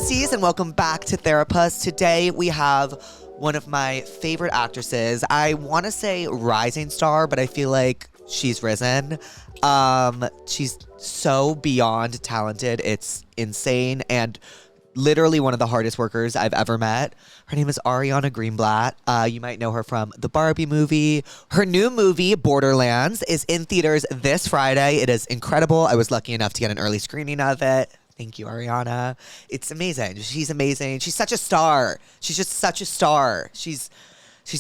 pussies, and welcome back to Therapuss. Today we have one of my favorite actresses. I want to say rising star, but I feel like she's risen. She's so beyond talented. It's insane, and literally one of the hardest workers I've ever met. Her name is Ariana Greenblatt. You might know her from the Barbie movie. Her new movie, Borderlands, is in theaters this Friday. It is incredible. I was lucky enough to get an early screening of it. Thank you, Ariana. It's amazing. She's amazing. She's such a star. She's just such a star. She's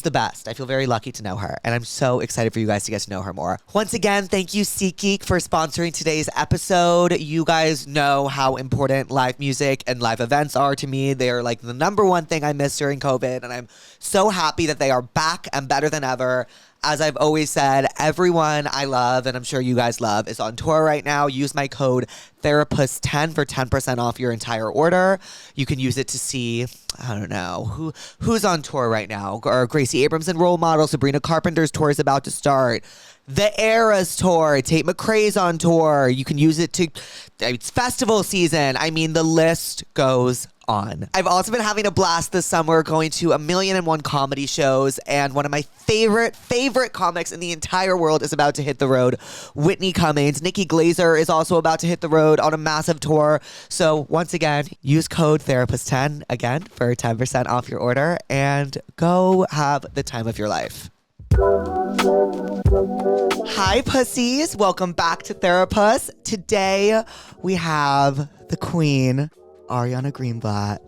the best. I feel very lucky to know her, and I'm so excited for you guys to get to know her more. Once again, thank you, SeatGeek, for sponsoring today's episode. You guys know how important live music and live events are to me. They are like the number one thing I miss during COVID, and I'm so happy that they are back and better than ever. As I've always said, everyone I love, and I'm sure you guys love, is on tour right now. Use my code Therapuss10 for 10% off your entire order. You can use it to see, I don't know, who's on tour right now. Or Gracie Abrams and Role Model. Sabrina Carpenter's tour is about to start. The Eras tour. Tate McRae's on tour. You can use it to, it's festival season. I mean, the list goes on. I've also been having a blast this summer going to 1,000,001 comedy shows, and one of my favorite comics in the entire world is about to hit the road. Whitney Cummings. Nikki Glazer is also about to hit the road on a massive tour. So once again, use code Therapuss10 again for 10% off your order, and go have the time of your life. Hi, pussies. Welcome back to Therapuss. Today we have the queen, Ariana Greenblatt.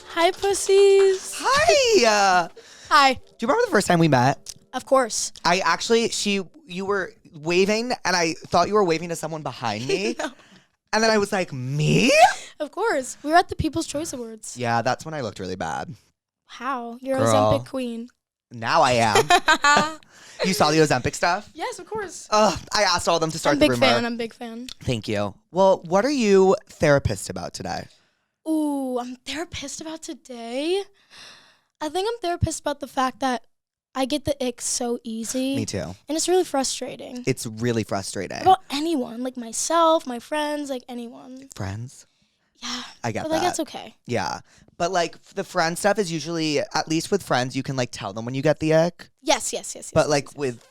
Hi, pussies. Hi. Hi. Do you remember the first time we met? Of course. You were waving, and I thought you were waving to someone behind me. No. And then I was like, me? Of course. We were at the People's Choice Awards. Yeah, that's when I looked really bad. How? You're Girl. Ozempic queen. Now I am. You saw the Ozempic stuff? Yes, of course. I asked all of them to start the rumor. I'm a big fan. Thank you. Well, what are you therapist about today? Ooh, I'm therapist about today. I think I'm therapist about the fact that I get the ick so easy. Me too. And it's really frustrating. It's really frustrating. About anyone, like myself, my friends, like anyone. Friends? Yeah. I get but that. like, that's okay. Yeah. But like the friend stuff is usually, at least with friends, you can like tell them when you get the ick. Yes. But like with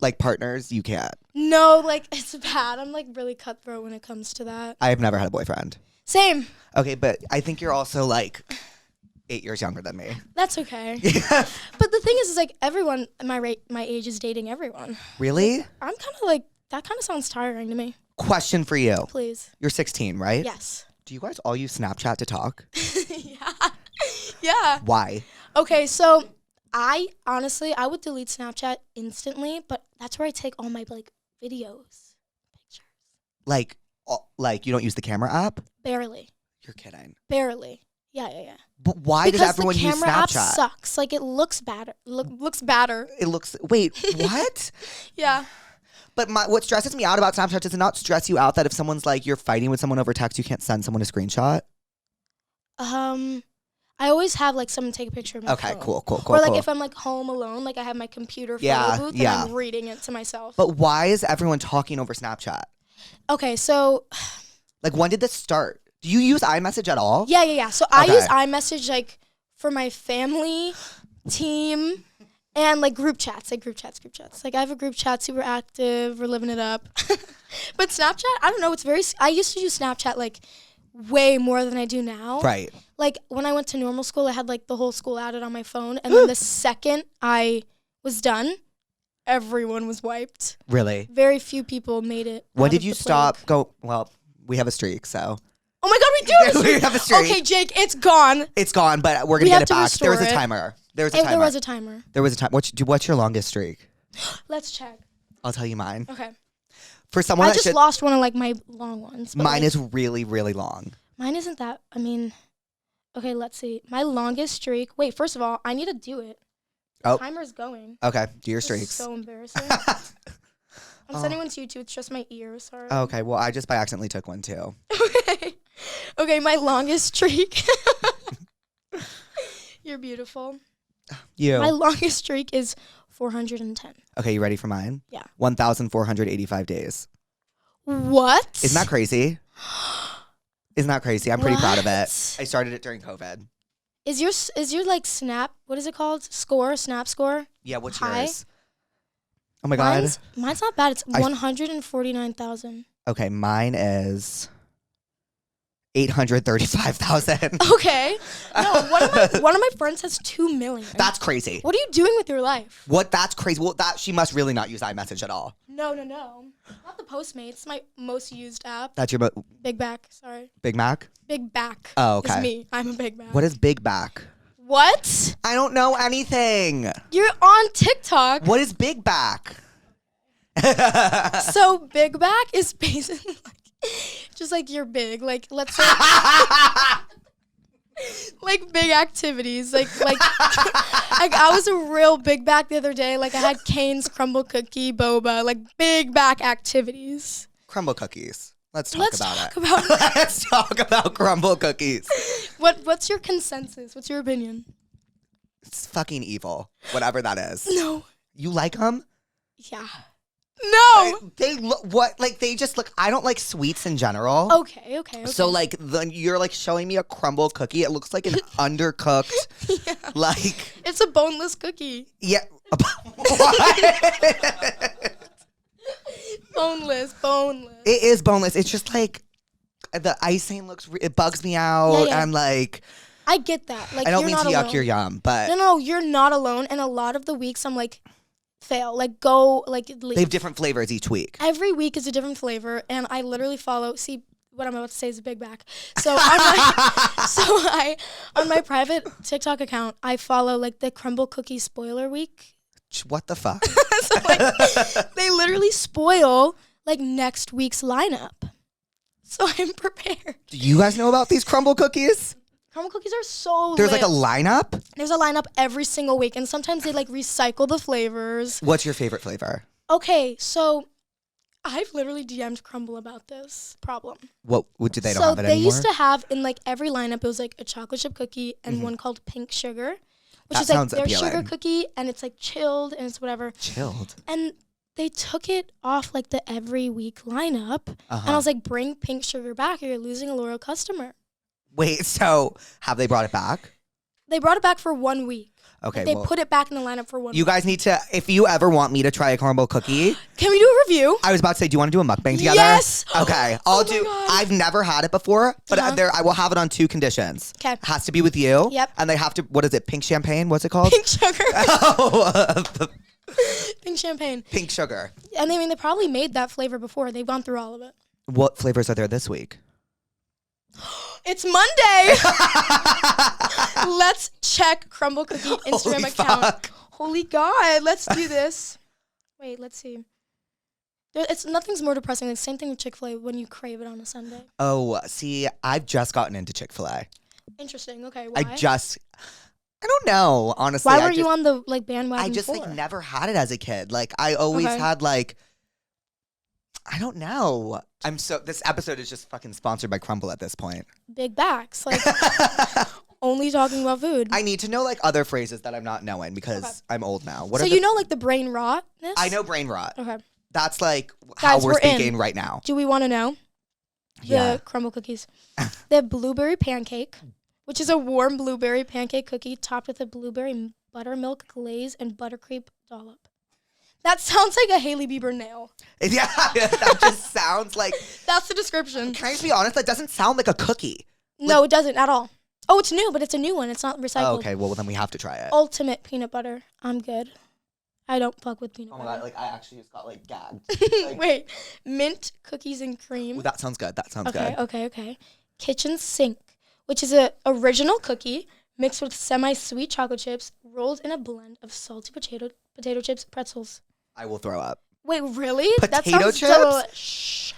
like partners, you can't. No, like it's bad. I'm like really cutthroat when it comes to that. I have never had a boyfriend. Same. Okay, but I think you're also like 8 years younger than me. That's okay. Yeah. But the thing is like everyone my age is dating everyone. Really? I'm kind of like, that kind of sounds tiring to me. Question for you. Please. You're 16, right? Yes. Do you guys all use Snapchat to talk? Yeah. Why? Okay, so I would delete Snapchat instantly, but that's where I take all my like videos, pictures. Like you don't use the camera app? Barely. You're kidding. Barely. Yeah. But why does everyone use Snapchat? Because the camera app sucks. Like it looks bad. Looks badder. It looks. Wait, what? Yeah. But what stresses me out about Snapchat, does it not stress you out that if someone's like, you're fighting with someone over text, you can't send someone a screenshot? I always have like someone take a picture of my phone. Okay, cool. Or like if I'm like home alone, like I have my computer photo booth and I'm reading it to myself. But why is everyone talking over Snapchat? Okay, so like when did this start? Do you use iMessage at all? Yeah. So I use iMessage like for my family, team, and like group chats. Like I have a group chat, super active, we're living it up. But Snapchat, I don't know, I used to use Snapchat like way more than I do now. Right. Like when I went to normal school, I had like the whole school added on my phone, and then the second I was done, everyone was wiped. Really? Very few people made it. When did you stop? Well, we have a streak, so. Oh my God, we do have a streak. We have a streak. Okay, Jake, it's gone. It's gone, but we're gonna get it back. There was a timer. There was a timer. There was a time. What's your longest streak? Let's check. I'll tell you mine. Okay. For someone I just lost one of like my long ones. Mine is really, really long. Mine isn't that. I mean, okay, let's see. My longest streak. Wait, first of all, I need to do it. The timer's going. Okay, do your This streaks. is so embarrassing. I'm sending one to you too. It's just my ear. Sorry. Okay, well, I just by accidentally took one too. Okay, my longest streak. You're beautiful. My longest streak is 410. Okay, you ready for mine? Yeah. 1,485 days. What? Isn't that crazy? Isn't that crazy? I'm pretty proud of it. What? I started it during COVID. Is your like snap? What is it called? Snap score? Yeah, what's high? yours? Oh my God. Mine's not bad. It's 149,000. Okay, mine is 835,000. Okay. No, one of my friends has 2 million. That's crazy. What are you doing with your life? What? That's crazy. Well, she must really not use iMessage at all. No. Not the Postmates. My most used app. That's your Big Back. Sorry. Big Mac? Big Back. Oh, okay. Is me. I'm a Big Back. What is Big Back? What? I don't know anything. You're on TikTok. What is Big Back? So Big Back is basically just like you're big. Like let's say like big activities. Like I was a real big back the other day. Like I had Cane's Crumbl cookie, boba, like big back activities. Crumbl cookies. Let's talk about it. Let's talk about Crumbl cookies. What's your consensus? What's your opinion? It's fucking evil. Whatever that is. No. You like them? Yeah. No. They look what like they just look. I don't like sweets in general. Okay. So like you're like showing me a Crumbl cookie. It looks like an undercooked. Yeah. Like it's a boneless cookie. Yeah. What? Boneless. It is boneless. It's just like the icing looks. It bugs me out, Yeah. and like I get that. Like I don't you're mean not to yuck alone. your yum, but No, you're not alone. And a lot of the weeks I'm like, fail. Like go like leave. They have different flavors each week. Every week is a different flavor, and I literally follow. See, what I'm about to say is a big back. So on my private TikTok account, I follow like the Crumbl cookie spoiler week. What the fuck? So like, they literally spoil like next week's lineup. So I'm prepared. Do you guys know about these Crumbl cookies? Crumbl cookies are so There's lit. like a lineup? There's a lineup every single week, and sometimes they like recycle the flavors. What's your favorite flavor? Okay, so I've literally DM'd Crumbl about this problem. What do they don't So have it they anymore? used to have in like every lineup, it was like a chocolate chip cookie and one called Pink Sugar, which That is like sounds their sugar appealing. cookie, and it's like chilled and it's whatever. Chilled. And they took it off like the every week lineup, and I Uh-huh. was like, bring Pink Sugar back, or you're losing a loyal customer. Wait, so have they brought it back? They brought it back for 1 week. Okay, They well, put it back in the lineup for 1 you week. guys need to, if you ever want me to try a Crumbl cookie, Can we do a review? I was about to say, do you want to do a mukbang together? Yes. Okay, Oh I'll my do. God. I've never had it before, but I will have it on 2 conditions. 'Kay. Has to be with you. Yep. And they have to. What is it? Pink champagne? What's it called? Pink Sugar. Oh, Pink champagne. pink sugar. And I mean, they probably made that flavor before. They've gone through all of it. What flavors are there this week? It's Monday. Let's check Crumbl Cookie Instagram Holy account. fuck. Holy God, let's do this. Wait, let's see. Nothing's more depressing. It's the same thing with Chick-fil-A when you crave it on a Sunday. Oh, see, I've just gotten into Chick-fil-A. Interesting. Okay, why? I don't know, honestly. Why were you on the like bandwagon? I just before? like never had it as a kid. Like I always Okay. had like, I don't know. This episode is just fucking sponsored by Crumbl at this point. Big backs, like only talking about food. I need to know like other phrases that I'm not knowing because Okay. I'm old now. So you know like the brain rotness? I know brain rot. Okay. That's like how Guys, we're we're in. speaking right now. Do we want to know? Yeah. The Crumbl cookies. They have blueberry pancake, which is a warm blueberry pancake cookie topped with a blueberry buttermilk glaze and buttercream dollop. That sounds like a Hailey Bieber nail. Yeah, that just sounds like. That's the description. Can I just be honest? That doesn't sound like a cookie. No, it doesn't at all. Oh, it's new, but it's a new one. It's not recycled. Oh, okay, well then we have to try it. Ultimate peanut butter. I'm good. I don't fuck with peanut Oh my butter. god, like I actually just got like gagged. Like, Wait, mint cookies and cream. ooh, that sounds good. That sounds good. Okay. Kitchen sink, which is a original cookie mixed with semi-sweet chocolate chips, rolled in a blend of salty potato chips, pretzels. I will throw up. Wait, really? That Potato sounds chips? Shh.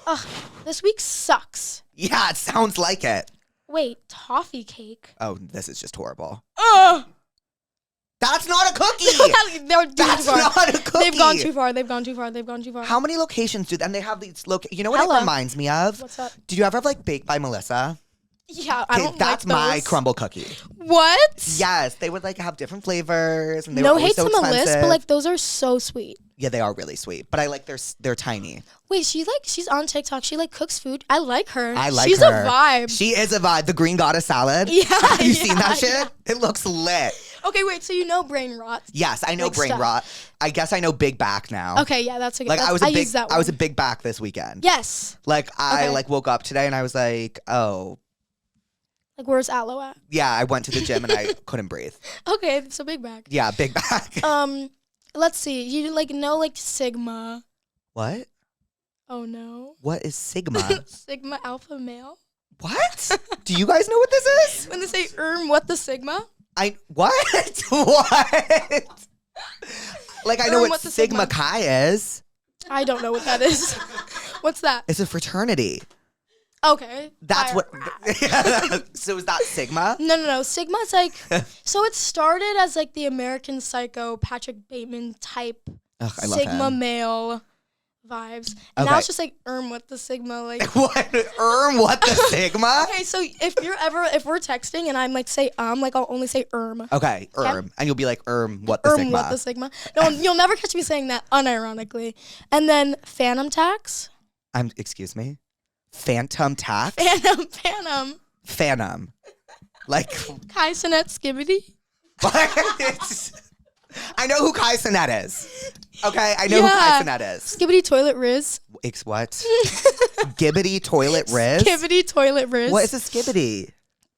Ugh, this week sucks. Yeah, it sounds like it. Wait, toffee cake. Oh, this is just horrible. Ugh. That's not a cookie. They're too That's far. not a cookie. They've gone too far. They've gone too far. How many locations do? And they have these You know what Hella. it reminds me of? What's up? Did you ever have like Baked by Melissa? Yeah, I don't that's like my those. Crumbl cookie. What? Yes, they would like have different flavors, and they were No always hate so to expensive. Melissa, but like those are so sweet. Yeah, they are really sweet, but I like they're tiny. Wait, she's on TikTok. She like cooks food. I like her. I like she's her. a vibe. She is a vibe. The green goddess salad. Yeah, Have you seen that shit? yeah. It looks lit. Okay, wait. So you know brain rot? Yes, I know Like brain stuff. rot. I guess I know big back now. Okay, yeah, that's a good. Like I was a big use that one. I was a big back this weekend. Yes. Like I Okay. like woke up today and I was like, oh Like where's Aloe at? yeah, I went to the gym and I couldn't breathe. Okay, so big back. Yeah, big back. Let's see. You like know like Sigma. What? Oh no. What is Sigma? Sigma alpha male. What? Do you guys know what this is? When they say what the Sigma? What? What? Like I know what what the Sigma Sigma. Chi is. I don't know what that is. What's that? It's a fraternity. Okay. That's fire. what. So is that Sigma? No. Sigma's like, so it started as like the American Psycho, Patrick Bateman type Ugh, I love Sigma him. male vibes. And now Okay. it's just like, what the Sigma, like. What? What the Sigma? Okay, so if we're texting and I'm like, say, like I'll only say Okay, and you'll be like, what the Sigma? what the Sigma. No, you'll never catch me saying that unironically. And then Phantom Tax. Excuse me? Phantom tax? Phantom. Like, Kai Sinet Skibbity. what? I know who Kai Sinet is. Okay, I know who Kai Sinet is. Skibbity Toilet Riz. What? Gibbity toilet riz? Skibbity Toilet Riz. What is a skibbity?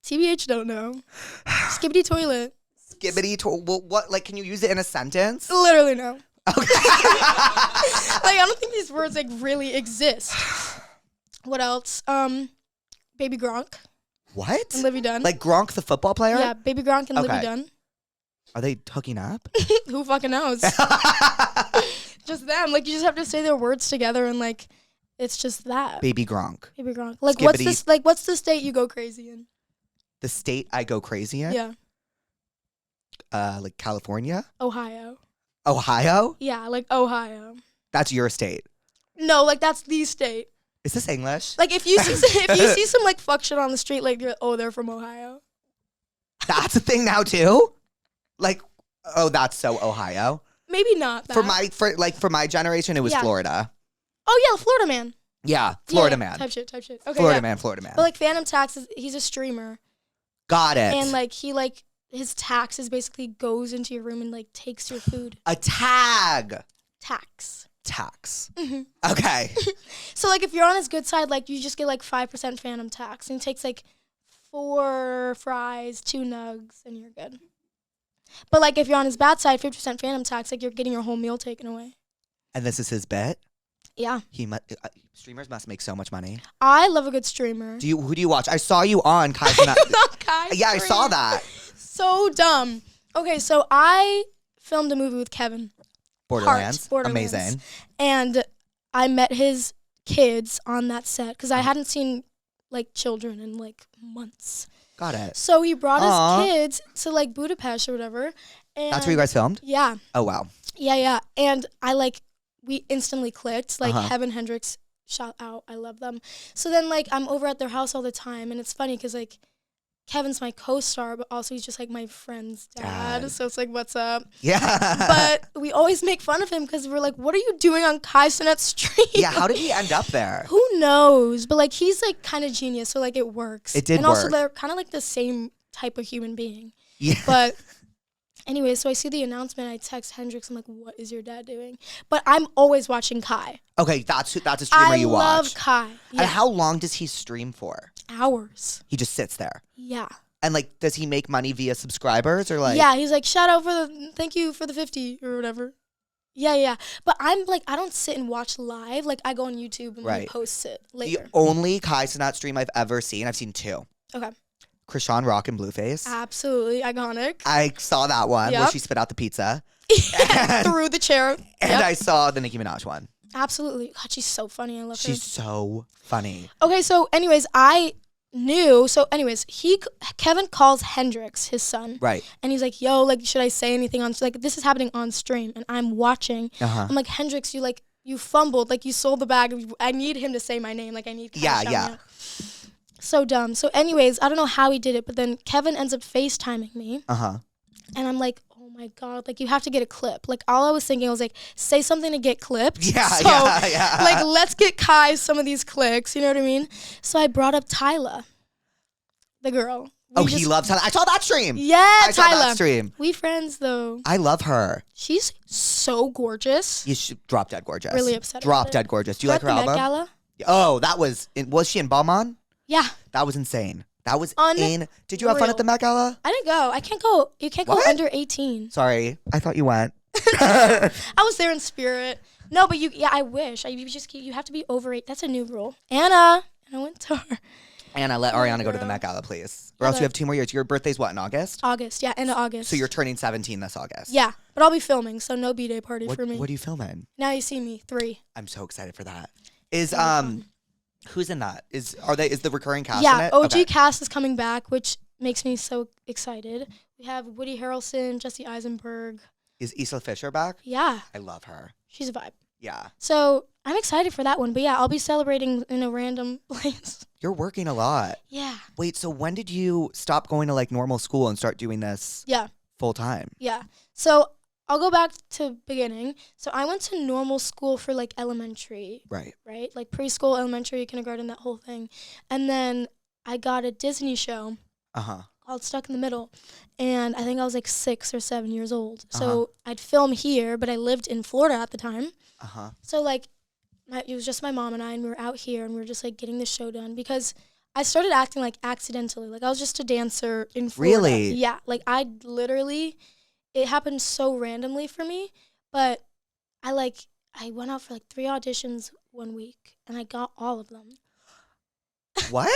TBH don't know. Skibbity Toilet. Well, what? Like, can you use it in a sentence? Literally no. Okay. Like, I don't think these words like really exist. What else? Baby Gronk What? and Livy Dunn. Like Gronk, the football player? Yeah, Baby Gronk and Livy Okay. Dunn. Are they hooking up? Who fucking knows? Just them. Like, you just have to say their words together and like, it's just that. Baby Gronk. Baby Gronk. Like, Skibbity. what's the state you go crazy in? The state I go crazy in? Yeah. Like California? Ohio. Ohio? Yeah, like Ohio. That's your state. No, like that's the state. Is this English? Like if you see some like fuck shit on the street, like they're from Ohio. That's a thing now too? Like, oh, that's so Ohio. Maybe not that. For my generation, it was Yeah. Florida. Oh yeah, Florida man. Yeah, Florida Yeah, man. Type shit. Okay, Florida yeah. man, Florida man. But like Phantom Tax, he's a streamer, Got it. and like his taxes basically goes into your room and like takes your food. A tag. Tax. Tax. Okay. So like if you're on his good side, like you just get like 5% Phantom Tax, and he takes like 4 fries, 2 nugs, and you're good. But like if you're on his bad side, 50% Phantom Tax, like you're getting your whole meal taken away. And this is his bet? Yeah. Streamers must make so much money. I love a good streamer. Who do you watch? I saw you on Kai Cenat. Not Kai. Yeah, I saw that. So dumb. Okay, so I filmed a movie with Kevin. Borderlands. Borderlands. Amazing. And I met his kids on that set because I hadn't seen like children in like months. Got it. So he brought Aw. his kids to like Budapest or whatever. And That's where you guys filmed? Yeah. Oh, wow. Yeah. And we instantly clicked. Like Heaven Hendricks, shout out. I love them. So then like I'm over at their house all the time. And it's funny because like Kevin's my co-star, but also he's just like my friend's dad. So it's like, what's up? Yeah. But we always make fun of him because we're like, what are you doing on Kai Cenat's stream? Yeah, how did he end up there? Who knows? But like he's like kind of genius, so like it works. It did and also work. they're kind of like the same type of human being. Yeah. But anyway, so I see the announcement. I text Hendrix. I'm like, what is your dad doing? But I'm always watching Kai. Okay, that's a streamer you watch. I love Kai. Yeah. And how long does he stream for? Hours. He just sits there. Yeah. And like, does he make money via subscribers or like? Yeah, he's like, shout out thank you for the 50 or whatever. Yeah. But I'm like, I don't sit and watch live. Like, I go on YouTube and like, post it later. The only Kai Cenat stream I've ever seen, I've seen 2. Okay. Krishan Rock and Blueface. Absolutely iconic. I saw that one where Yep. she spit out the pizza. Through the chair. And Yep. I saw the Nicki Minaj one. Absolutely. God, she's so funny. I love her. She's so funny. Okay, so anyways, Kevin calls Hendrix, his son. Right. And he's like, yo, like, should I say anything on, like, this is happening on stream, and I'm watching. I'm like, Hendrix, you fumbled, like, you sold the bag. I need him to say my name. Like, I need Kevin to shout me out. So dumb. So anyways, I don't know how he did it, but then Kevin ends up FaceTiming me. Uh-huh. And I'm like, oh my God, like you have to get a clip. Like all I was thinking, I was like, say something to get clipped. Yeah, so, yeah. like, let's get Kai some of these clicks, you know what I mean? So I brought up Tyla, the girl. He loves Tyla. I saw that stream. Yeah, I saw Tyla. that stream. We friends though. I love her. She's so gorgeous. You should drop dead gorgeous. Really upset. Drop dead gorgeous. Do you like her Met album? Gala? Oh, that was she in Balmain? Yeah. That was insane. That was Unreal. Did you have fun at the Met Gala? I didn't go. I can't go. You can't What? go under 18. Sorry, I thought you went. I was there in spirit. No, but I wish. You have to be over 8. That's a new rule. Anna went to her. Anna, let Ariana go to the Met Gala, please. Or else you have 2 more years. Your birthday's what, in August? August, yeah, end of August. So you're turning 17 this August. Yeah, but I'll be filming, so no B-Day party for me. What are you filming? Now You See Me, 3. I'm so excited for that. Who's in that? Is the recurring cast in Yeah, it? OG Okay. cast is coming back, which makes me so excited. We have Woody Harrelson, Jesse Eisenberg. Is Isla Fisher back? Yeah, I love her. she's a vibe. Yeah. So I'm excited for that one, but yeah, I'll be celebrating in a random place. You're working a lot. Yeah. Wait, so when did you stop going to like normal school and start doing this Yeah. full time? Yeah. So I'll go back to beginning. So I went to normal school for like elementary, Right. right? Like preschool, elementary, kindergarten, that whole thing. And then I got a Disney show Uh-huh. called Stuck in the Middle. And I think I was like 6 or 7 years old. So I'd film here, but I lived in Florida at the time. Uh-huh. So like it was just my mom and I, and we were out here and we were just like getting the show done because I started acting like accidentally. Like I was just a dancer in Florida. Really? Yeah. Like it happened so randomly for me, but I went out for like 3 auditions one week and I got all of them. What?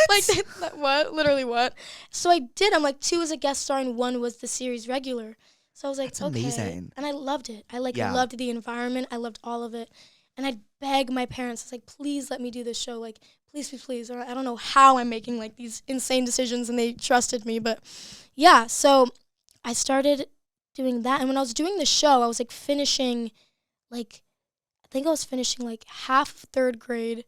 What? Literally what? So I did. I'm like 2 as a guest star and 1 was the series regular. So I was like, That's okay. amazing. And I loved it. I Yeah. loved the environment. I loved all of it. And I'd beg my parents, I was like, please let me do this show. Like, please, please, please. Or I don't know how I'm making like these insane decisions and they trusted me. But yeah, so I started doing that. And when I was doing the show, I was like finishing I think I was finishing like half of 3rd grade,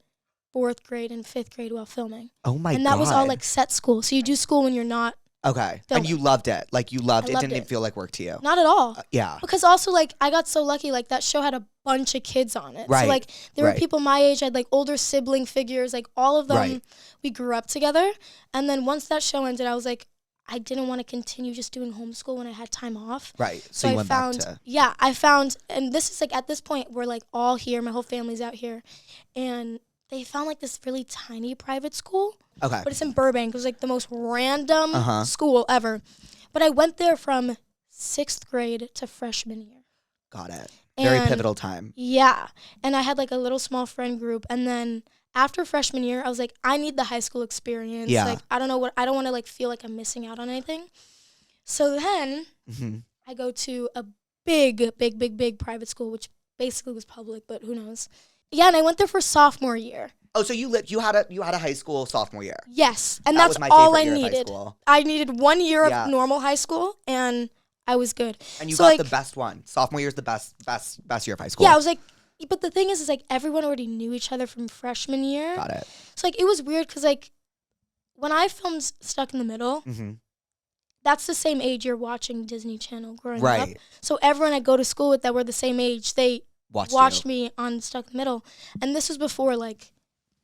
4th grade, and 5th grade while filming. Oh my God. And that was all like set school. So you do school when you're not. Okay. filming. And you loved it. Like you loved I it. loved Didn't it. feel like work to you. Not at all. Yeah. Because also, like, I got so lucky, like, that show had a bunch of kids on it. Right. So, like, there were Right. people my age, I had, like, older sibling figures, like, all of them, Right. we grew up together. And then once that show ended, I was like, I didn't want to continue just doing homeschool when I had time off. Right. So So you I went found, back to I found, and this is, like, at this point, we're, like, all here, my whole family's out here. And they found, like, this really tiny private school. Okay. But it's in Burbank. It was like the most random Uh-huh. school ever. But I went there from 6th grade to freshman year. Got it. Very And- pivotal time. Yeah. And I had like a little small friend group. And then after freshman year, I was like, I need the high school experience. Yeah. Like, I don't want to like feel like I'm missing out on anything. So then Mm-hmm. I go to a big private school, which basically was public, but who knows. Yeah. And I went there for sophomore year. Oh, so you had a high school sophomore year. Yes, and That that's was my all favorite I year of high needed. school. I needed 1 year Yeah. of normal high school, and I was good. And you So, got like, the best one. Sophomore year is the best year of high school. Yeah, I was like, but the thing is like everyone already knew each other from freshman year. Got it. So like it was weird because like when I filmed Stuck in the Middle, Mm-hmm. that's the same age you're watching Disney Channel growing up. Right. So everyone I go to school with that were the same age, they watched you. me on Stuck in the Middle, and this was before like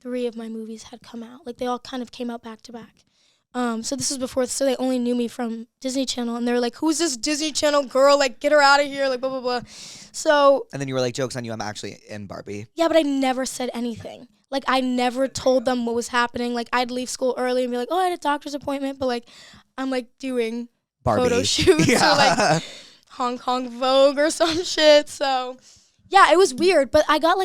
3 of my movies had come out. Like they all kind of came out back to back. So this was before, so they only knew me from Disney Channel, and they were like, "Who's this Disney Channel girl? Like, get her out of here!" Like, blah blah blah. So And then you were like, "Joke's on you, I'm actually in Barbie." yeah, but I never said anything. Like, I never told them what was happening. Like, I'd leave school early and be like, "Oh, I had a doctor's appointment," but like, I'm like doing Barbie. photo shoots or Yeah. like Hong Kong Vogue or some shit. So yeah, it was weird, but I got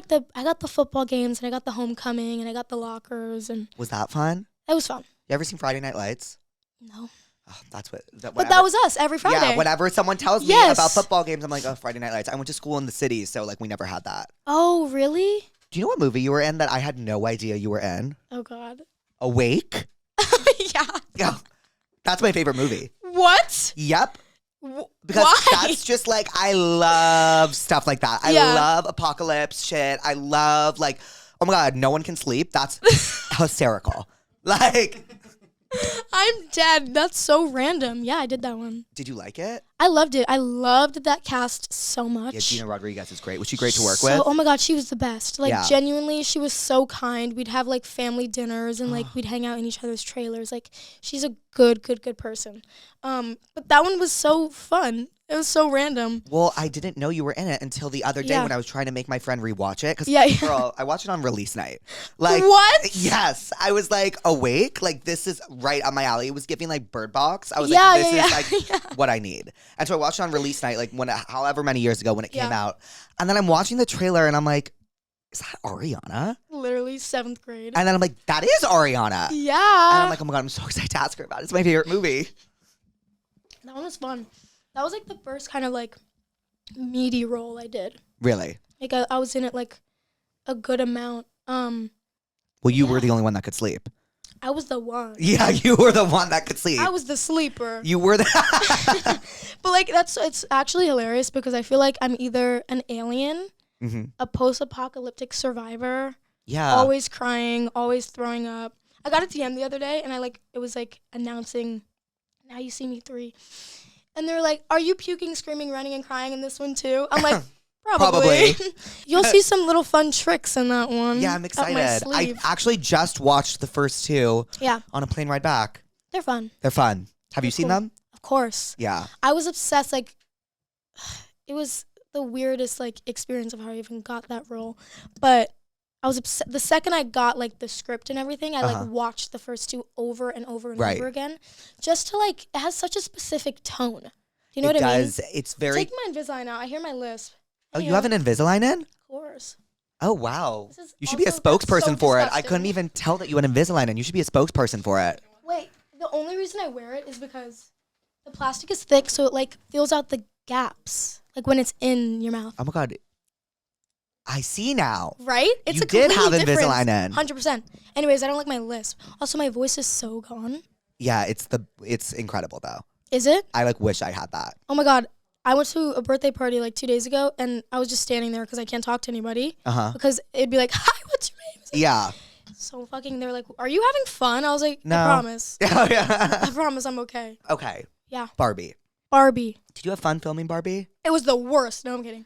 the football games and I got the homecoming and I got the lockers and Was that fun? it was fun. You ever seen Friday Night Lights? No. Oh, that's what. But that was us every Friday. Yeah, whenever someone tells me Yes. about football games, I'm like, oh, Friday Night Lights. I went to school in the city, so like we never had that. Oh, really? Do you know what movie you were in that I had no idea you were in? Oh, God. Awake? Yeah. Yeah. That's my favorite movie. What? Yep. Because Why? that's just like, I love stuff like that. I Yeah. love apocalypse shit. I love like, oh my God, no one can sleep. That's hysterical. Like, I'm dead. That's so random. Yeah, I did that one. Did you like it? I loved it. I loved that cast so much. Yeah, Gina Rodriguez is great. Was she great to work with? Oh my God, she was the best. Like, Yeah. genuinely, she was so kind. We'd have, like, family dinners and, like, we'd hang out in each other's trailers. Like, she's a good person. But that one was so fun. It was so random. Well, I didn't know you were in it until the other day when I was trying to make my friend rewatch it. Because, girl, I watched it on release night. Like, what? Yes. I was, like, awake. Like, this is right up my alley. It was giving, like, Bird Box. I was like, this is, like, what I need. And so I watched it on release night, like, however many years ago when it came out. And then I'm watching the trailer, and I'm like, is that Ariana? Literally 7th grade. And then I'm like, that is Ariana. Yeah. And I'm like, oh, my God, I'm so excited to ask her about it. It's my favorite movie. That one was fun. That was, like, the first kind of, like, meaty role I did. Really? Like, I was in it, like, a good amount. Well, you were the only one that could sleep. I was the one. Yeah, you were the one that could sleep. I was the sleeper. You were the... But, like, it's actually hilarious because I feel like I'm either an alien, a post-apocalyptic survivor, always crying, always throwing up. I got a DM the other day, and it was, like, announcing, Now You See Me 3. And they're like, are you puking, screaming, running, and crying in this one too? I'm like, probably. You'll see some little fun tricks in that one. Yeah, I'm excited. I actually just watched the first 2 on a plane ride back. They're fun. They're fun. Have you seen them? Of course. Yeah. I was obsessed. Like, it was the weirdest, like, experience of how I even got that role. But I was obsessed. The second I got, like, the script and everything, I, like, watched the first 2 over and over and over again. Just to, like, it has such a specific tone. Do you know what I mean? It does. It's very... Take my Invisalign out. I hear my lisp. Oh, you have an Invisalign in? Of course. Oh, wow. You should be a spokesperson for it. I couldn't even tell that you had Invisalign in. You should be a spokesperson for it. Wait, the only reason I wear it is because the plastic is thick, so it, like, fills out the gaps, like, when it's in your mouth. Oh, my God. I see now. Right? It's you did have Invisalign in. 100%. Anyways, I don't like my lisp. Also, my voice is so gone. Yeah, it's incredible, though. Is it? I, like, wish I had that. Oh, my God. I went to a birthday party, like, 2 days ago, and I was just standing there because I can't talk to anybody. Because it'd be like, hi, what's your name? Like, yeah. So fucking, they were like, are you having fun? I was like, no. I promise. Oh, yeah. I promise I'm okay. Okay. Yeah. Barbie. Did you have fun filming Barbie? It was the worst. No, I'm kidding.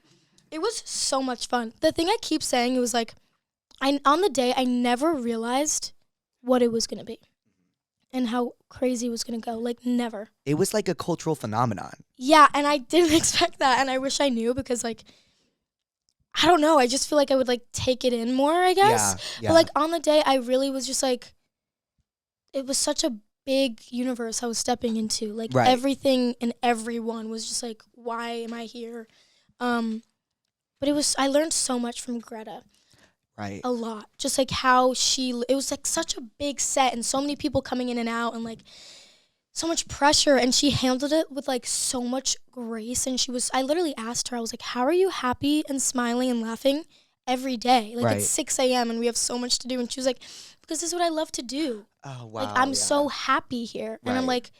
It was so much fun. The thing I keep saying, it was like, on the day, I never realized what it was going to be and how crazy it was going to go. Like, never. It was like a cultural phenomenon. Yeah, and I didn't expect that, and I wish I knew because, like, I don't know. I just feel like I would, like, take it in more, I guess. Yeah. But, like, on the day, I really was just, like, it was such a big universe I was stepping into. Like, everything and everyone was just, like, why am I here? But I learned so much from Greta. Right. A lot. Just, like, how it was, like, such a big set and so many people coming in and out and, like, so much pressure. And she handled it with, like, so much grace. And I literally asked her, I was like, how are you happy and smiling and laughing every day? Like, it's 6 a.m. and we have so much to do. And she was like, because this is what I love to do. Oh, wow. Like, I'm so happy here. And I'm like,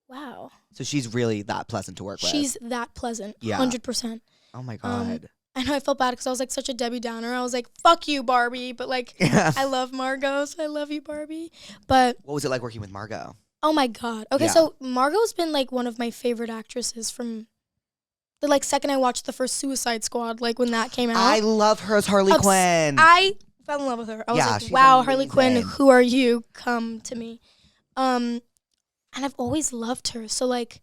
wow. So she's really that pleasant to work with. She's that pleasant. Yeah. 100%. Oh, my God. I know I felt bad because I was, like, such a Debbie Downer. I was like, fuck you, Barbie. But, like, I love Margot, so I love you, Barbie. But what was it like working with Margot? Oh, my God. Okay, so Margot's been, like, one of my favorite actresses from the, like, second I watched the first Suicide Squad, like, when that came out. I love her as Harley Quinn. I fell in love with her. I was like, wow, amazing. Harley Quinn, who are you? Come to me. And I've always loved her. So, like,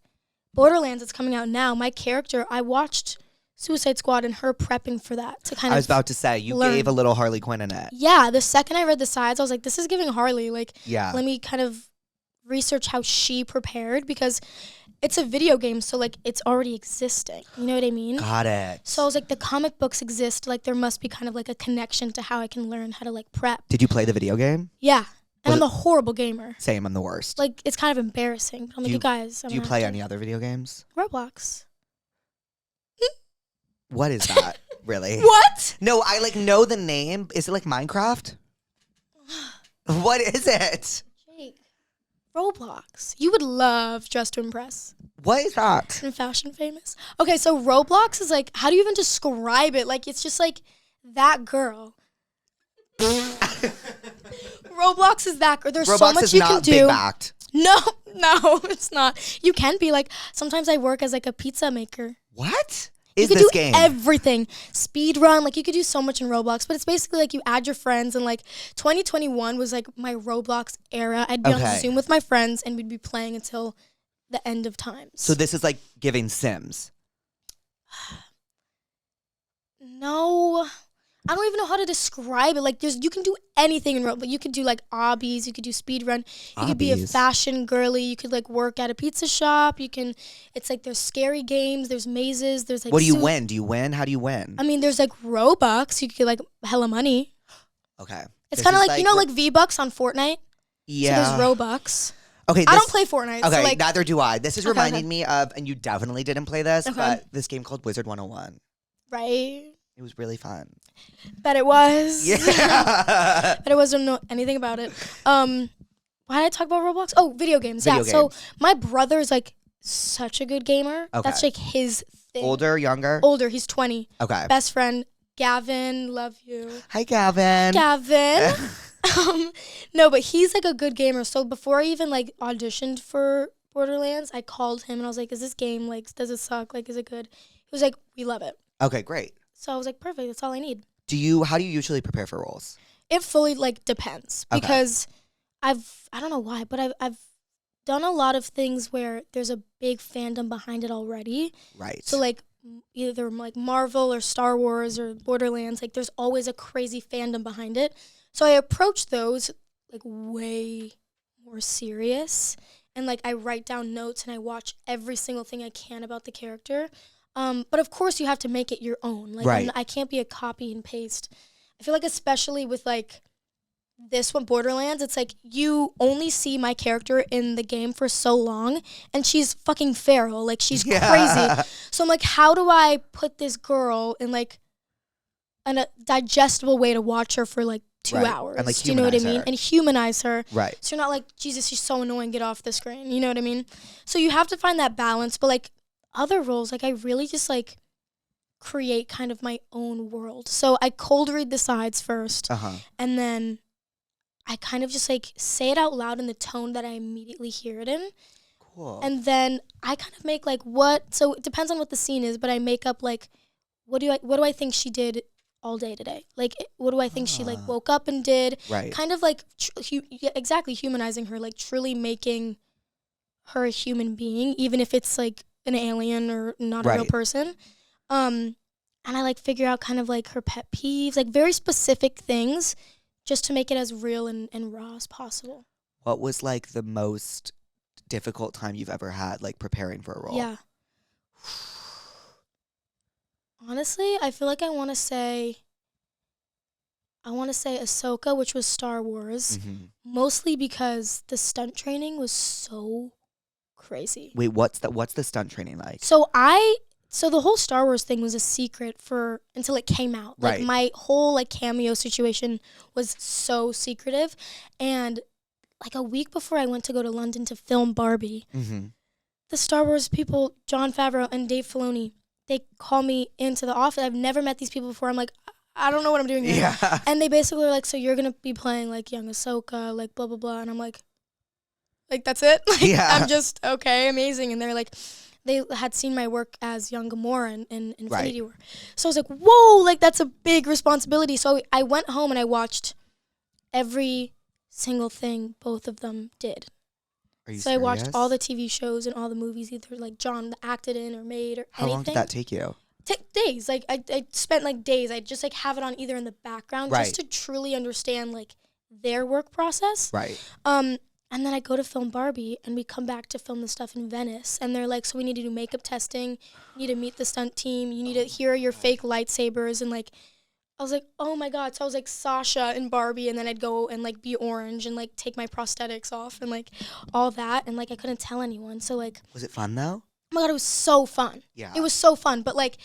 Borderlands, it's coming out now. My character, I watched Suicide Squad and her prepping for that to kind of I was about to say, you gave a little Harley Quinn in it. Yeah, the second I read the sides, I was like, this is giving Harley. Like, let me kind of research how she prepared because it's a video game, so, like, it's already existing. You know what I mean? Got it. So I was like, the comic books exist. Like, there must be kind of, like, a connection to how I can learn how to, like, prep. Did you play the video game? Yeah. And I'm a horrible gamer. Same, I'm the worst. Like, it's kind of embarrassing. But I'm like, you guys. Do you play any other video games? Roblox. What is that? Really? What? No, I, like, know the name. Is it like Minecraft? What is it? Jake. Roblox. You would love Dress to Impress. What is that? And Fashion Famous. Okay, so Roblox is, like, how do you even describe it? Like, it's just, like, that girl. Roblox is that girl. There's so much you can do. Roblox is not big backed. No, it's not. You can be like, sometimes I work as like a pizza maker. What You is could this do game? everything. Speed run, like you could do so much in Roblox, but it's basically like you add your friends, and like 2021 was like my Roblox era. I'd be on Zoom with my friends and we'd be playing until the end of times. So this is like giving Sims. No, I don't even know how to describe it. Like you can do anything in Roblox. You could do like obbies, you could do speed run, you could be a fashion girly, you could like work at a pizza shop. It's like there's scary games, there's mazes, there's like. What do you win? Do you win? How do you win? I mean, there's like Robux. You could get like hella money. Okay. It's kind of like you know like V-Bucks on Fortnite. Yeah. So there's Robux. Okay. I don't play Fortnite. Okay. So like, neither do I. This is reminding me of, and you definitely didn't play this, but this game called Wizard 101. Right. It was really fun. Bet it was. Yeah. But I wasn't know anything about it. Why did I talk about Roblox? Oh, video games. Video So games. my brother is like such a good gamer. Okay. That's like his thing. Older, younger? Older. He's 20. Okay. Best friend, Gavin. Love you. Hi, Gavin. Gavin. No, but he's like a good gamer. So before I even like auditioned for Borderlands, I called him and I was like, "Is this game like? Does it suck? Like, is it good?" He was like, "We love it." Okay, great. So I was like, "Perfect. That's all I need." How do you usually prepare for roles? It fully like depends because I don't know why, but I've done a lot of things where there's a big fandom behind it already. Right. So like either like Marvel or Star Wars or Borderlands, like there's always a crazy fandom behind it. So I approach those like way more serious, and like I write down notes and I watch every single thing I can about the character. But of course you have to make it your own. Like I can't be a copy and paste. I feel like especially with like this one, Borderlands, it's like you only see my character in the game for so long, and she's fucking feral. Like she's crazy. So I'm like, how do I put this girl in like a digestible way to watch her for like 2 hours? And like do you know what I mean? her. And humanize her. Right. So you're not like, Jesus, she's so annoying, get off the screen. You know what I mean? So you have to find that balance. But like other roles, like I really just like create kind of my own world. So I cold read the sides first, and then I kind of just like say it out loud in the tone that I immediately hear it in. Cool. And then I kind of make like so it depends on what the scene is, but I make up like what do I think she did all day today? Like what do I think she like woke up and did? Right. Kind of like exactly humanizing her, like truly making her a human being, even if it's like an alien or not a real person. And I like figure out kind of like her pet peeves, like very specific things, just to make it as real and raw as possible. What was like the most difficult time you've ever had like preparing for a role? Yeah. Honestly, I feel like I want to say Ahsoka, which was Star Wars, mostly because the stunt training was so crazy. Wait, what's the stunt training like? So the whole Star Wars thing was a secret until it came out. Like my whole like cameo situation was so secretive, and like a week before I went to go to London to film Barbie, the Star Wars people, Jon Favreau and Dave Filoni, they call me into the office. I've never met these people before. I'm like, I don't know what I'm doing here. Yeah. And they basically were like, so you're gonna be playing like young Ahsoka, like blah blah blah, and I'm like that's it. Like I'm just okay, amazing. And they're like, they had seen my work as young Gamora in Infinity War. So I was like, whoa, like that's a big responsibility. So I went home and I watched every single thing both of them did. Are you so serious? I watched all the TV shows and all the movies either like John acted in or made or How anything. long did that take you? Days. Like I spent like days. I just like have it on either in the background just to truly understand like their work process. Right. And then I go to film Barbie, and we come back to film the stuff in Venice. And they're like, so we need to do makeup testing. You need to meet the stunt team. You need to hear your fake lightsabers. And, like, I was like, oh, my God. So I was, like, Sasha in Barbie, and then I'd go and, like, be orange and, like, take my prosthetics off and, like, all that. And, like, I couldn't tell anyone. So, like. Was it fun, though? Oh, my God, it was so fun. Yeah. It was so fun. But, like,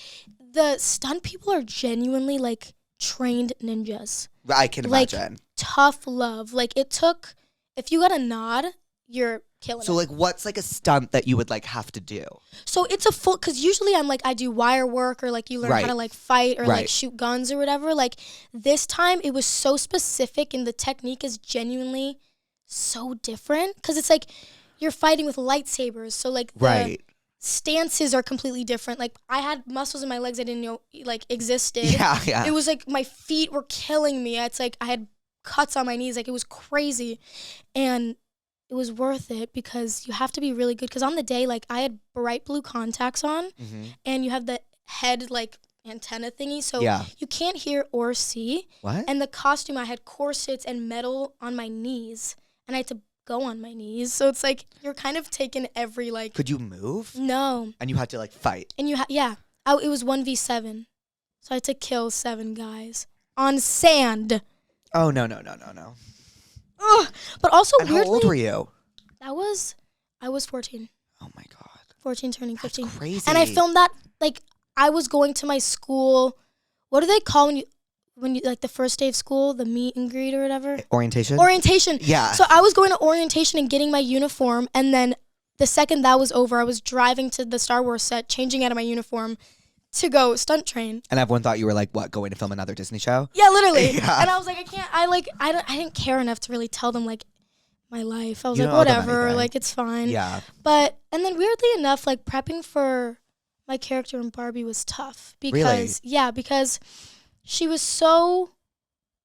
the stunt people are genuinely, like, trained ninjas. I can imagine. Like, tough love. Like, it took. If you got a nod, you're killing it. So, like, what's, like, a stunt that you would, like, have to do? So it's a full, because usually I'm, like, I do wire work or, like, you learn how to, like, fight or, like, shoot guns or whatever. Like, this time it was so specific and the technique is genuinely so different because it's like you're fighting with lightsabers. So like the stances are completely different. Like I had muscles in my legs I didn't know like existed. Yeah. It was like my feet were killing me. It's like I had cuts on my knees. Like it was crazy. And it was worth it because you have to be really good. Because on the day, like I had bright blue contacts on and you have the head like antenna thingy. So you can't hear or see. What? And the costume, I had corsets and metal on my knees. And I had to go on my knees. So it's like you're kind of taking every like. Could you move? No. And you had to like fight. And it was 1v7. So I had to kill 7 guys on sand. Oh no. Ugh. But also and weirdly, how old were you? I was 14. Oh my god. 14 turning 15. That's crazy. And I filmed that like I was going to my school. What do they call when you like the first day of school, the meet and greet or whatever? Orientation. Yeah. So I was going to orientation and getting my uniform, and then the second that was over, I was driving to the Star Wars set, changing out of my uniform to go stunt train. And everyone thought you were like, what, going to film another Disney show? Yeah, literally. Yeah. And I was like, I didn't care enough to really tell them like my life. I was You like, don't owe them whatever, anything. like it's fine. Yeah. And then weirdly enough, like prepping for my character in Barbie was tough because because she was so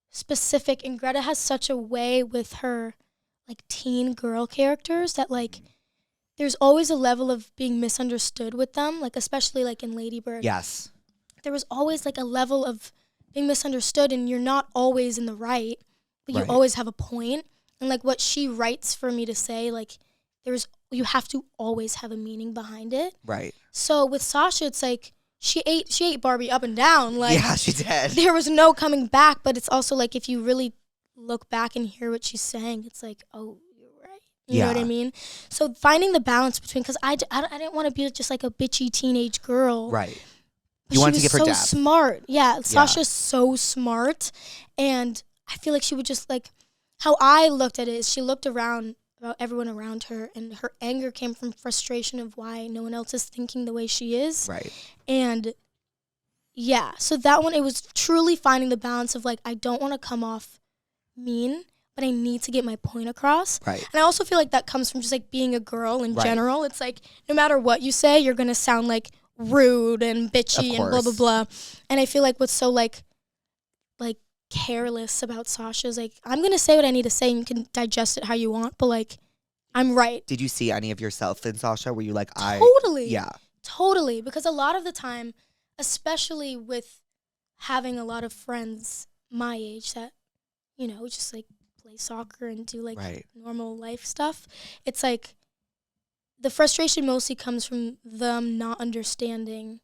specific, and Greta has such a way with her like teen girl characters that like there's always a level of being misunderstood with them, like especially like in Lady Bird. Yes. There was always like a level of being misunderstood, and you're not always in the right, but you always have a point. And like what she writes for me to say, like you have to always have a meaning behind it. Right. So with Sasha, it's like she ate Barbie up and down. Like yeah, she did. There was no coming back, but it's also like if you really look back and hear what she's saying, it's like, oh, you're right. You know what I mean? So finding the balance between, because I didn't want to be just like a bitchy teenage girl. Right. But You wanted to give her so depth. smart. Yeah, Sasha's so smart. And I feel like she would just like, how I looked at it is she looked around about everyone around her, and her anger came from frustration of why no one else is thinking the way she is. Right. And yeah, so that one, it was truly finding the balance of like, I don't want to come off mean, but I need to get my point across. Right. And I also feel like that comes from just like being a girl in general. It's like no matter what you say, you're going to sound like rude and bitchy and blah, blah, blah. And I feel like what's so like careless about Sasha is like, I'm going to say what I need to say and you can digest it how you want, but like, I'm right. Did you see any of yourself in Sasha? Were you like, Totally. Yeah. Totally. Because a lot of the time, especially with having a lot of friends my age that, you know, just like play soccer and do like normal life stuff, it's like the frustration mostly comes from them not understanding